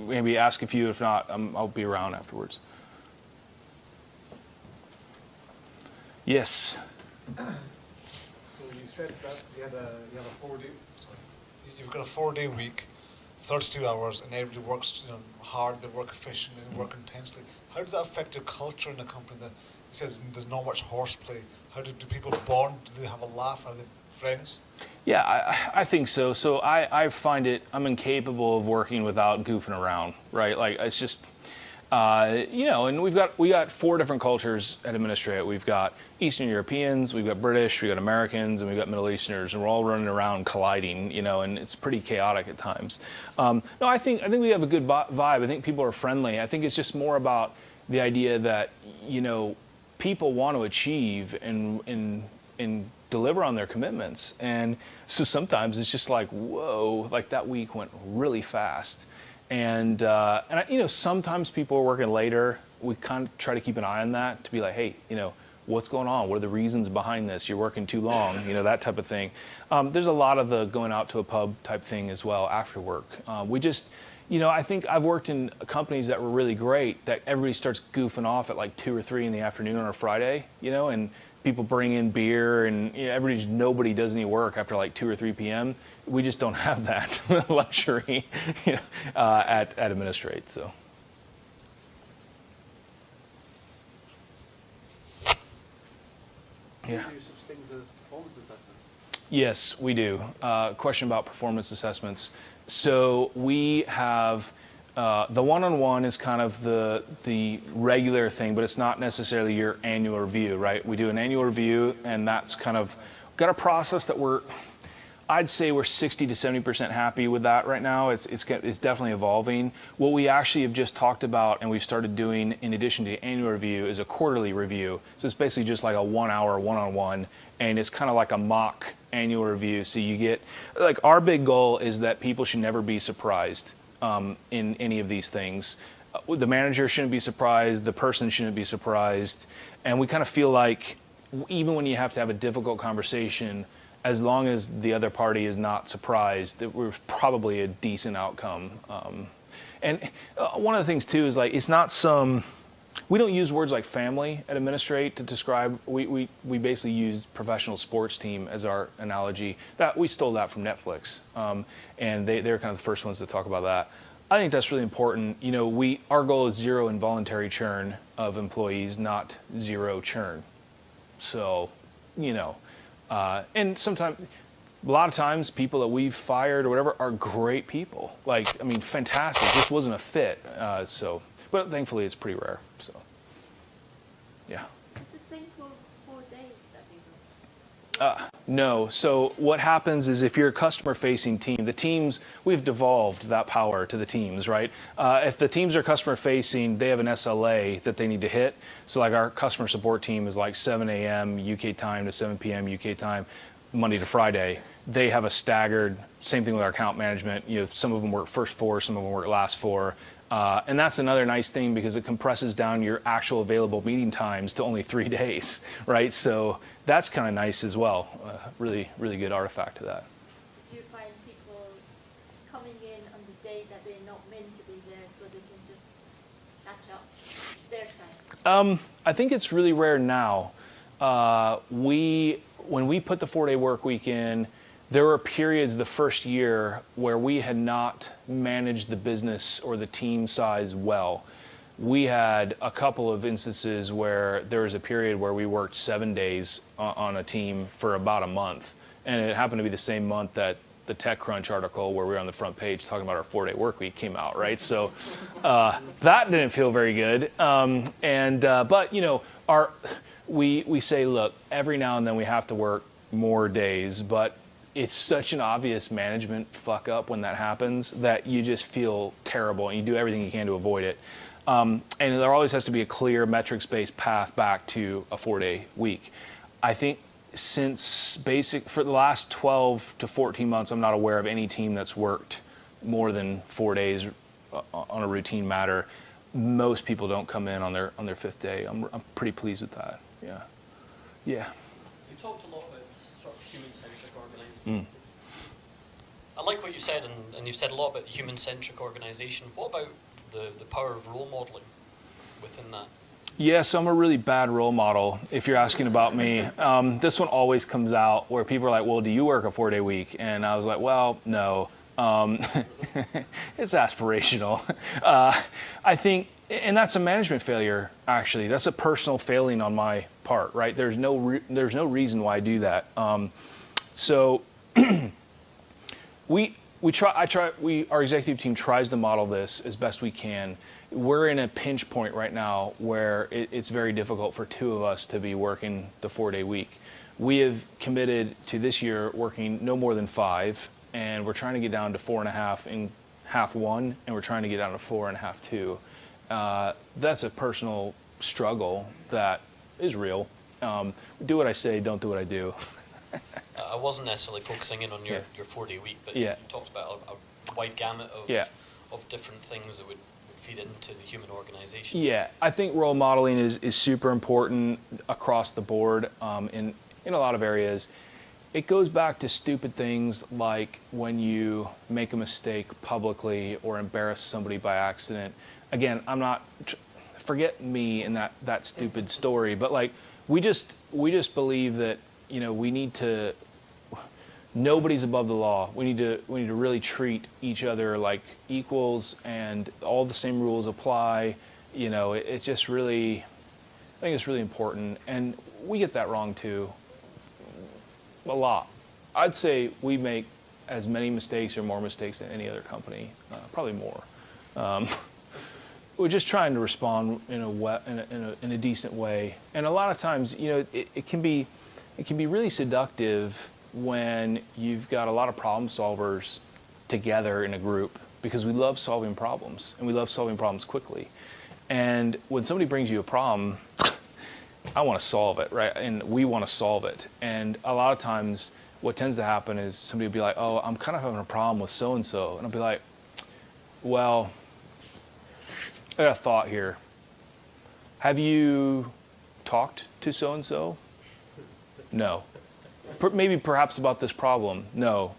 maybe ask a few. If not, I'll be around afterwards. Yes. So you said that you have a 4-day. Sorry, you've got a 4-day week, 32 hours, and everybody works, you know, hard. They work efficiently, they work intensely. How does that affect your culture in the company? That he says there's not much horseplay. How do people bond? Do they have a laugh? Are they friends? Yeah, I think so. So I find I'm incapable of working without goofing around, right? Like, it's just, you know, and we got 4 different cultures at Administrate. We've got Eastern Europeans, we've got British, we've got Americans, and we've got Middle Easterners, and we're all running around colliding, you know, and it's pretty chaotic at times. No, I think we have a good vibe. I think people are friendly. I think it's just more about the idea that, you know, people want to achieve and deliver on their commitments. And so sometimes it's just like, whoa, like that week went really fast. And you know, sometimes people are working later. We kind of try to keep an eye on that to be like, hey, you know, what's going on? What are the reasons behind this? You're working too long, you know, that type of thing. There's a lot of the going out to a pub type thing as well after work. We just, you know, I think I've worked in companies that were really great that everybody starts goofing off at like 2 or 3 in the afternoon on a Friday, you know, and people bring in beer, and you know, nobody does any work after like 2 or 3 p.m. We just don't have that luxury, you know, at Administrate. So. Yeah. Do such things as performance assessments? Yes, we do. Question about performance assessments. So we have. The one-on-one is kind of the regular thing, but it's not necessarily your annual review, right? We do an annual review, and that's kind of got a process that I'd say we're 60 to 70% happy with that right now. It's definitely evolving. What we actually have just talked about and we've started doing in addition to the annual review is a quarterly review. So it's basically just like a 1-hour one-on-one, and it's kind of like a mock annual review. So you get, like, our big goal is that people should never be surprised in any of these things. The manager shouldn't be surprised, the person shouldn't be surprised, and we kind of feel like even when you have to have a difficult conversation, as long as the other party is not surprised, that we're probably a decent outcome. And one of the things too is, like, it's not we don't use words like family at Administrate to describe, we basically use professional sports team as our analogy. That we stole that from Netflix, and they're kind of the first ones to talk about that. I think that's really important. You know, our goal is zero involuntary churn of employees, not zero churn. So, you know, and sometimes, a lot of times, people that we've fired or whatever are great people. Like, I mean, fantastic. Just wasn't a fit. But thankfully, it's pretty rare. So, yeah. The same for 4 days that we work. No. So what happens is if you're a customer-facing team, the teams, we've devolved that power to the teams, right? If the teams are customer-facing, they have an SLA that they need to hit. So like our customer support team is like 7 a.m. UK time to 7 p.m. UK time, Monday to Friday. They have a staggered, same thing with our account management. You know, some of them work first 4, some of them work last 4. And that's another nice thing because it compresses down your actual available meeting times to only 3 days, right? So that's kind of nice as well. Really, really good artifact to that. Do you find people coming in on the day that they're not meant to be there so they can just catch up? It's their time. I think it's really rare now. When we put the 4-day work week in, there were periods the first year where we had not managed the business or the team size well. We had a couple of instances where there was a period where we worked 7 days on a team for about a month. And it happened to be the same month that the TechCrunch article where we were on the front page talking about our 4-day work week came out, right? So that didn't feel very good. But you know, we say, look, every now and then we have to work more days, but it's such an obvious management fuck up when that happens that you just feel terrible and you do everything you can to avoid it. And there always has to be a clear metrics-based path back to a 4-day week. I think for the last 12 to 14 months, I'm not aware of any team that's worked more than 4 days on a routine matter. Most people don't come in on their 5th day. I'm pretty pleased with that. Yeah. You talked a lot about sort of human-centric organising. I like what you said, and you've said a lot about human-centric organisation. What about the power of role modelling within that? Yes, I'm a really bad role model, if you're asking about me. This one always comes out where people are like, well, do you work a 4-day week? And I was like, well, no. It's aspirational. I think, and that's a management failure, actually. That's a personal failing on my part, right? There's no reason why I do that. So our executive team tries to model this as best we can. We're in a pinch point right now where it's very difficult for 2 of us to be working the 4-day week. We have committed to this year working no more than 5, and we're trying to get down to 4.5 in half 1, and we're trying to get down to 4 in half 2. That's a personal struggle that is real. Do what I say, don't do what I do. I wasn't necessarily focusing in on your 4-day week, but you talked about a wide gamut of different things that would feed into the human organization. Yeah, I think role modeling is super important across the board in a lot of areas. It goes back to stupid things like when you make a mistake publicly or embarrass somebody by accident. Again, forget me and that stupid story, but like we just believe that, you know, we need to, nobody's above the law. We need to really treat each other like equals, and all the same rules apply. You know, it's just really, I think it's really important, and we get that wrong too. A lot. I'd say we make as many mistakes or more mistakes than any other company, probably more. We're just trying to respond in a decent way, and a lot of times, you know, it can be really seductive when you've got a lot of problem solvers together in a group, because we love solving problems and we love solving problems quickly. And when somebody brings you a problem, I want to solve it, right? And we want to solve it. And a lot of times what tends to happen is somebody will be like, oh, I'm kind of having a problem with so-and-so. And I'll be like, well, I got a thought here. Have you talked to so-and-so? No. Maybe perhaps about this problem? No.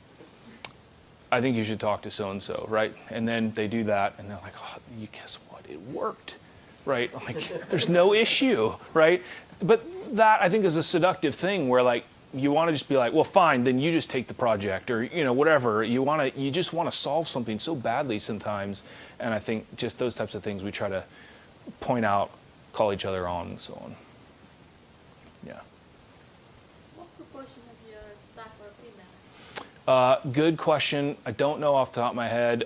I think you should talk to so-and-so, right? And then they do that, and they're like, oh, you guess what? It worked. right? Like, there's no issue, right? But that, I think, is a seductive thing where, like, you want to just be like, well, fine, then you just take the project, or, you know, whatever. You just want to solve something so badly sometimes. And I think just those types of things we try to point out, call each other on, and so on. Yeah. What proportion of your staff are female? Good question. I don't know off the top of my head.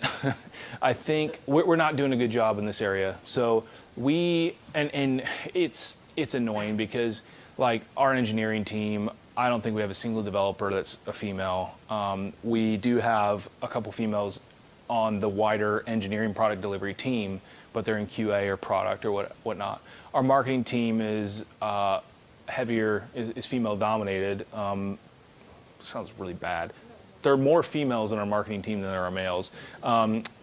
I think we're not doing a good job in this area. So and it's annoying because, like, our engineering team, I don't think we have a single developer that's a female. We do have a couple females on the wider engineering product delivery team, but they're in QA or product or whatnot. Our marketing team is heavier, is female dominated. Sounds really bad. There are more females in our marketing team than there are males,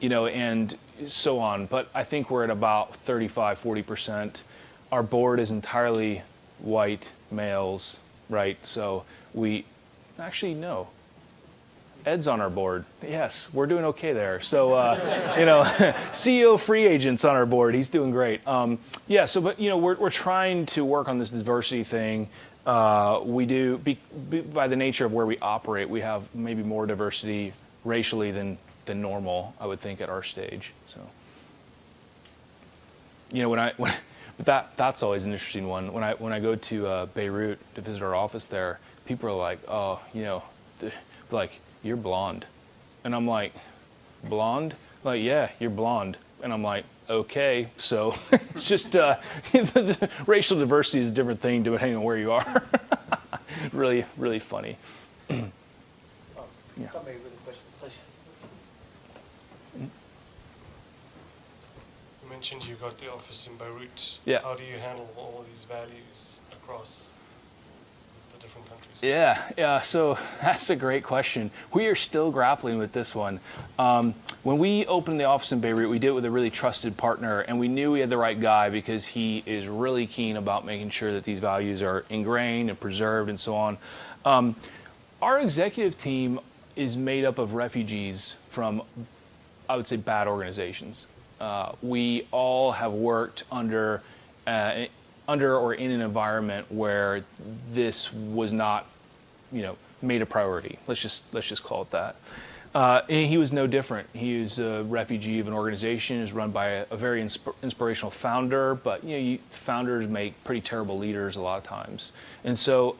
you know, and so on. But I think we're at about 35-40%. Our board is entirely white males, right? So no. Ed's on our board. Yes, we're doing okay there. So, you know, CEO free agent's on our board. He's doing great. Yeah, so, but, you know, we're trying to work on this diversity thing. We do, by the nature of where we operate, we have maybe more diversity racially than normal, I would think, at our stage. So, you know, but that's always an interesting one. When I go to Beirut to visit our office there, people are like, oh, you know, like, you're blonde. And I'm like, blonde? Like, yeah, you're blonde. And I'm like, okay. So it's just, the racial diversity is a different thing depending on where you are. Really, really funny. Yeah. Somebody with a question, please. You mentioned you got the office in Beirut. Yeah. How do you handle all these values across the different countries? Yeah. So that's a great question. We are still grappling with this one. When we opened the office in Beirut, we did it with a really trusted partner, and we knew we had the right guy because he is really keen about making sure that these values are ingrained and preserved and so on. Our executive team is made up of refugees from, I would say, bad organizations. We all have worked under or in an environment where this was not, you know, made a priority. Let's just call it that. And he was no different. He was a refugee of an organization, is run by a very inspirational founder, but, you know, founders make pretty terrible leaders a lot of times. And so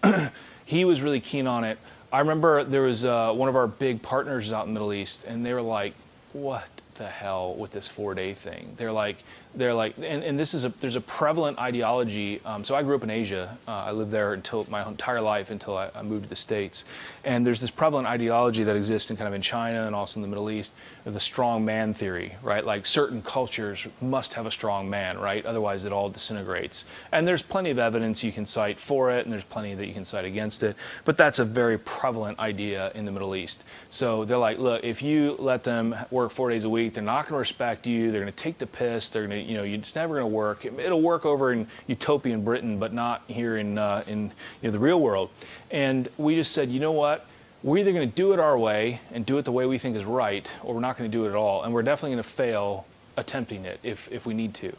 he was really keen on it. I remember there was one of our big partners out in the Middle East, and they were like, what the hell with this 4-day thing? They're like, and this is there's a prevalent ideology. So I grew up in Asia. I lived there until my entire life until I moved to the States. And there's this prevalent ideology that exists in China and also in the Middle East of the strong man theory, right? Like certain cultures must have a strong man, right? Otherwise it all disintegrates. And there's plenty of evidence you can cite for it, and there's plenty that you can cite against it. But that's a very prevalent idea in the Middle East. So they're like, look, if you let them work 4 days a week, they're not going to respect you. They're going to take the piss. They're going to, you know, it's never going to work. It'll work over in utopian Britain, but not here in you know, the real world. And we just said, you know what? We're either going to do it our way and do it the way we think is right, or we're not going to do it at all. And we're definitely going to fail attempting it if we need to.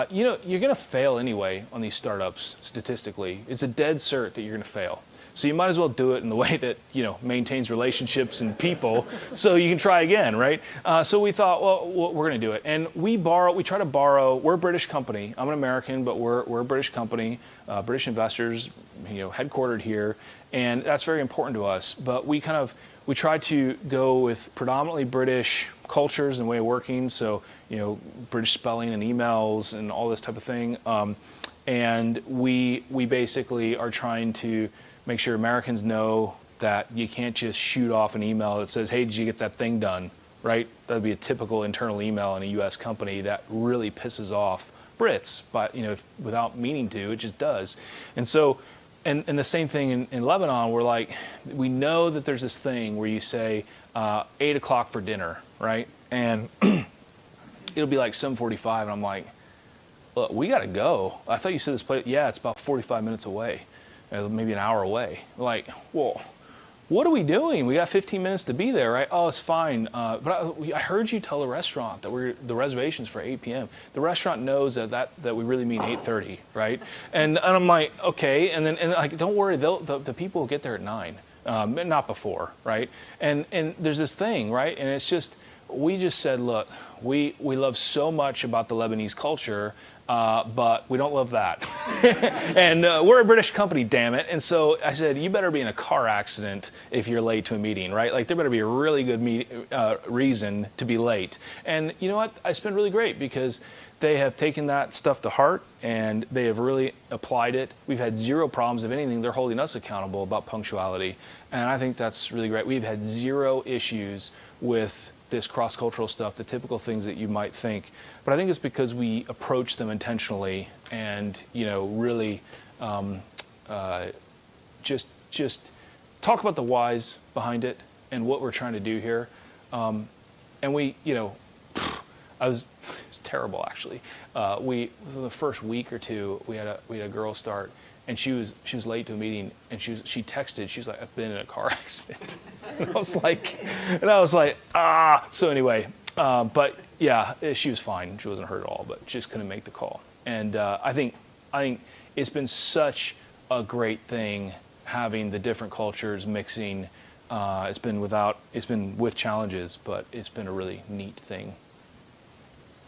You know, you're going to fail anyway on these startups statistically. It's a dead cert that you're going to fail. So you might as well do it in the way that, you know, maintains relationships and people, so you can try again, right? So we thought, well, we're going to do it. And we try to borrow. We're a British company. I'm an American, but we're a British company, British investors, you know, headquartered here. And that's very important to us. But we try to go with predominantly British cultures and way of working. So, you know, British spelling and emails and all this type of thing. And we basically are trying to make sure Americans know that you can't just shoot off an email that says, hey, did you get that thing done, right? That would be a typical internal email in a US company that really pisses off Brits, but, you know, without meaning to, it just does. And so, and the same thing in Lebanon, we're like, we know that there's this thing where you say 8 o'clock for dinner, right? And it'll be like 7:45, and I'm like, look, we gotta go. I thought you said this place, yeah, it's about 45 minutes away. Maybe an hour away. Like, whoa, what are we doing? We got 15 minutes to be there, right? Oh, it's fine. But I heard you tell the restaurant that the reservation's for 8 p.m. The restaurant knows that we really mean 8:30, right? And I'm like, okay. And like, don't worry, the people will get there at 9, not before, right? And there's this thing, right? And it's just, we just said, look, we love so much about the Lebanese culture, but we don't love that. And we're a British company, damn it. And so I said, you better be in a car accident if you're late to a meeting, right? Like, there better be a really good reason to be late. And you know what? It's been really great because they have taken that stuff to heart and they have really applied it. We've had zero problems. If anything, they're holding us accountable about punctuality. And I think that's really great. We've had zero issues with this cross-cultural stuff, the typical things that you might think. But I think it's because we approach them intentionally and, really just talk about the whys behind it and what we're trying to do here. And we, it's terrible actually. Within the first week or two, we had a girl start, and she was late to a meeting, and she texted. She's like, I've been in a car accident. And I was like, ah. So anyway, but yeah, she was fine. She wasn't hurt at all, but she just couldn't make the call. And I think it's been such a great thing having the different cultures mixing. It's been with challenges, but it's been a really neat thing.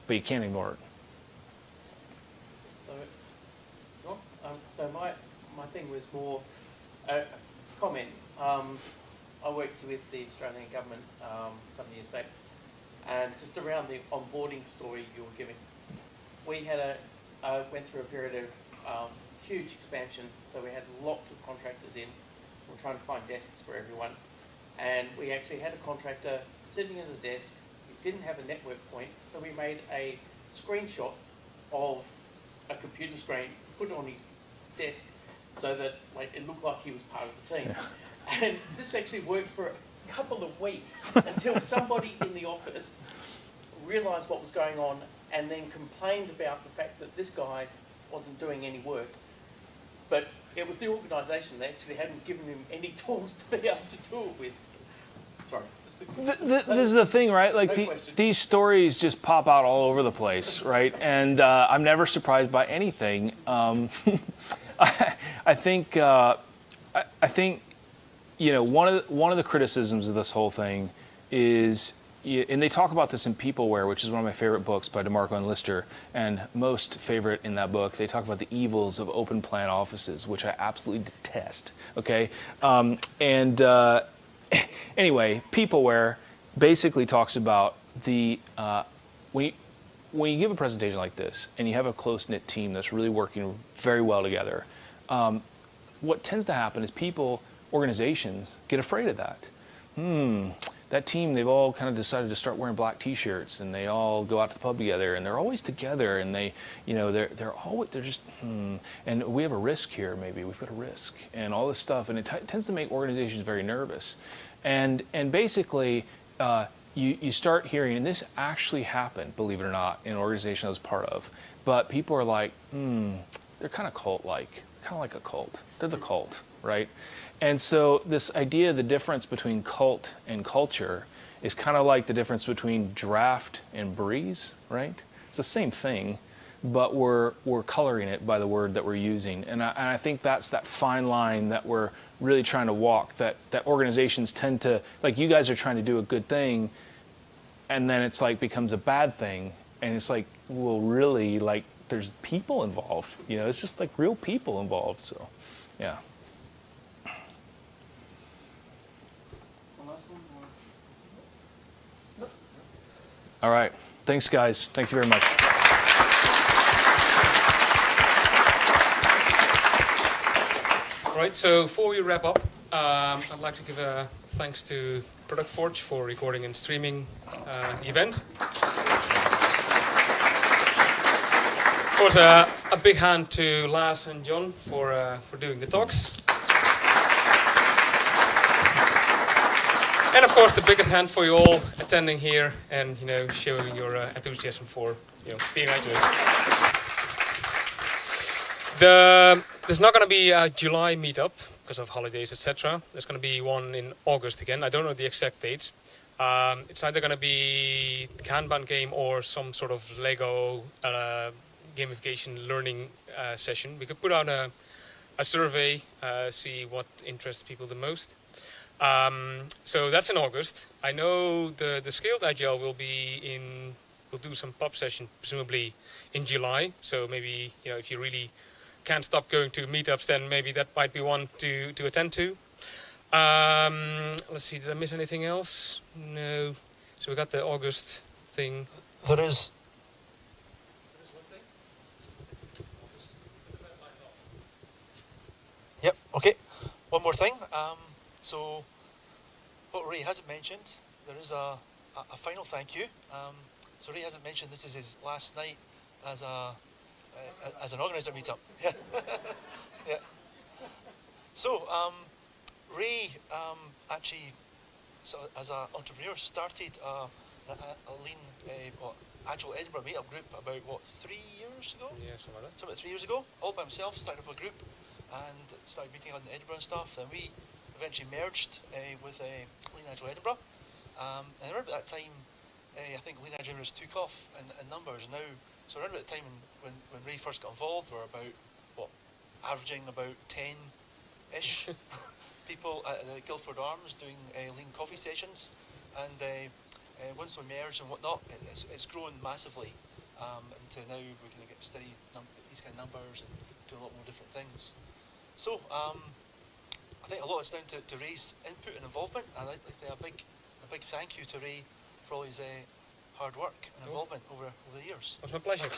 But you can't ignore it. So my thing was more a comment. I worked with the Australian government some years back, and just around the onboarding story you were giving, we had went through a period of huge expansion. So we had lots of contractors in. We're trying to find desks for everyone, and we actually had a contractor sitting at a desk. He didn't have a network point, so we made a screenshot of a computer screen, put it on his desk, so that it looked like he was part of the team. Yeah. And this actually worked for a couple of weeks until somebody in the office realised what was going on and then complained about the fact that this guy wasn't doing any work. But it was the organisation that actually hadn't given him any tools to be able to do it with. Sorry. This is the thing, right? Like these stories just pop out all over the place, right? And I'm never surprised by anything. I think one of the criticisms of this whole thing is, and they talk about this in Peopleware, which is one of my favorite books by DeMarco and Lister, and most favorite in that book. They talk about the evils of open plan offices, which I absolutely detest. Okay, anyway, Peopleware basically talks about the when you give a presentation like this and you have a close-knit team that's really working very well together, what tends to happen is organizations get afraid of that. That team, they've all kind of decided to start wearing black T-shirts, and they all go out to the pub together, and they're always together, and they're just and we have a risk here. Maybe we've got a risk, and all this stuff, and it tends to make organizations very nervous, and basically you start hearing, and this actually happened, believe it or not, in an organization I was part of, but people are like, they're kind of cult-like, kind of like a cult. They're the cult, right? And so this idea, the difference between cult and culture, is kind of like the difference between draft and breeze, right? It's the same thing, but we're coloring it by the word that we're using. And I think that's that fine line that we're really trying to walk, that organizations tend to, like you guys are trying to do a good thing, and then it's like becomes a bad thing. And it's like, well, really, like there's people involved, it's just like real people involved, so yeah. All right. Thanks, guys. Thank you very much. All right, so before we wrap up, I'd like to give a thanks to Product Forge for recording and streaming the event. Of course, a big hand to Lars and John for doing the talks. And of course, the biggest hand for you all attending here and showing your enthusiasm for being Agilists. There's not going to be a July meetup, because of holidays, etc. There's going to be one in August again. I don't know the exact dates. It's either going to be Kanban game or some sort of Lego gamification learning session. We could put out a survey, see what interests people the most. So that's in August. I know the Scaled Agile will do some pub session presumably in July. So maybe if you really can't stop going to meetups, then maybe that might be one to attend to. Let's see, did I miss anything else? No. So we got the August thing. There is. Yep, okay. One more thing. So, what Ray hasn't mentioned, there is a final thank you. So Ray hasn't mentioned this is his last night as an organizer meetup. Yeah. Yeah. So, Ray actually, as an entrepreneur, started a lean Agile Edinburgh meetup group about 3 years ago? Yeah, something like that. Something like 3 years ago, all by himself, started up a group and started meeting on Edinburgh and stuff. And we eventually merged with Lean Agile Edinburgh. And I remember at that time, I think Lean Agile Edinburgh took off in numbers now. So around about the time when Ray first got involved, we were about, averaging about 10-ish people at the Guildford Arms doing lean coffee sessions. And once we merged and whatnot, it's grown massively. Until now we're going to get steady these kind of numbers and do a lot more different things. So I think a lot is down to Ray's input and involvement, and I'd like to say a big thank you to Ray for all his hard work and involvement over the years. It was my pleasure.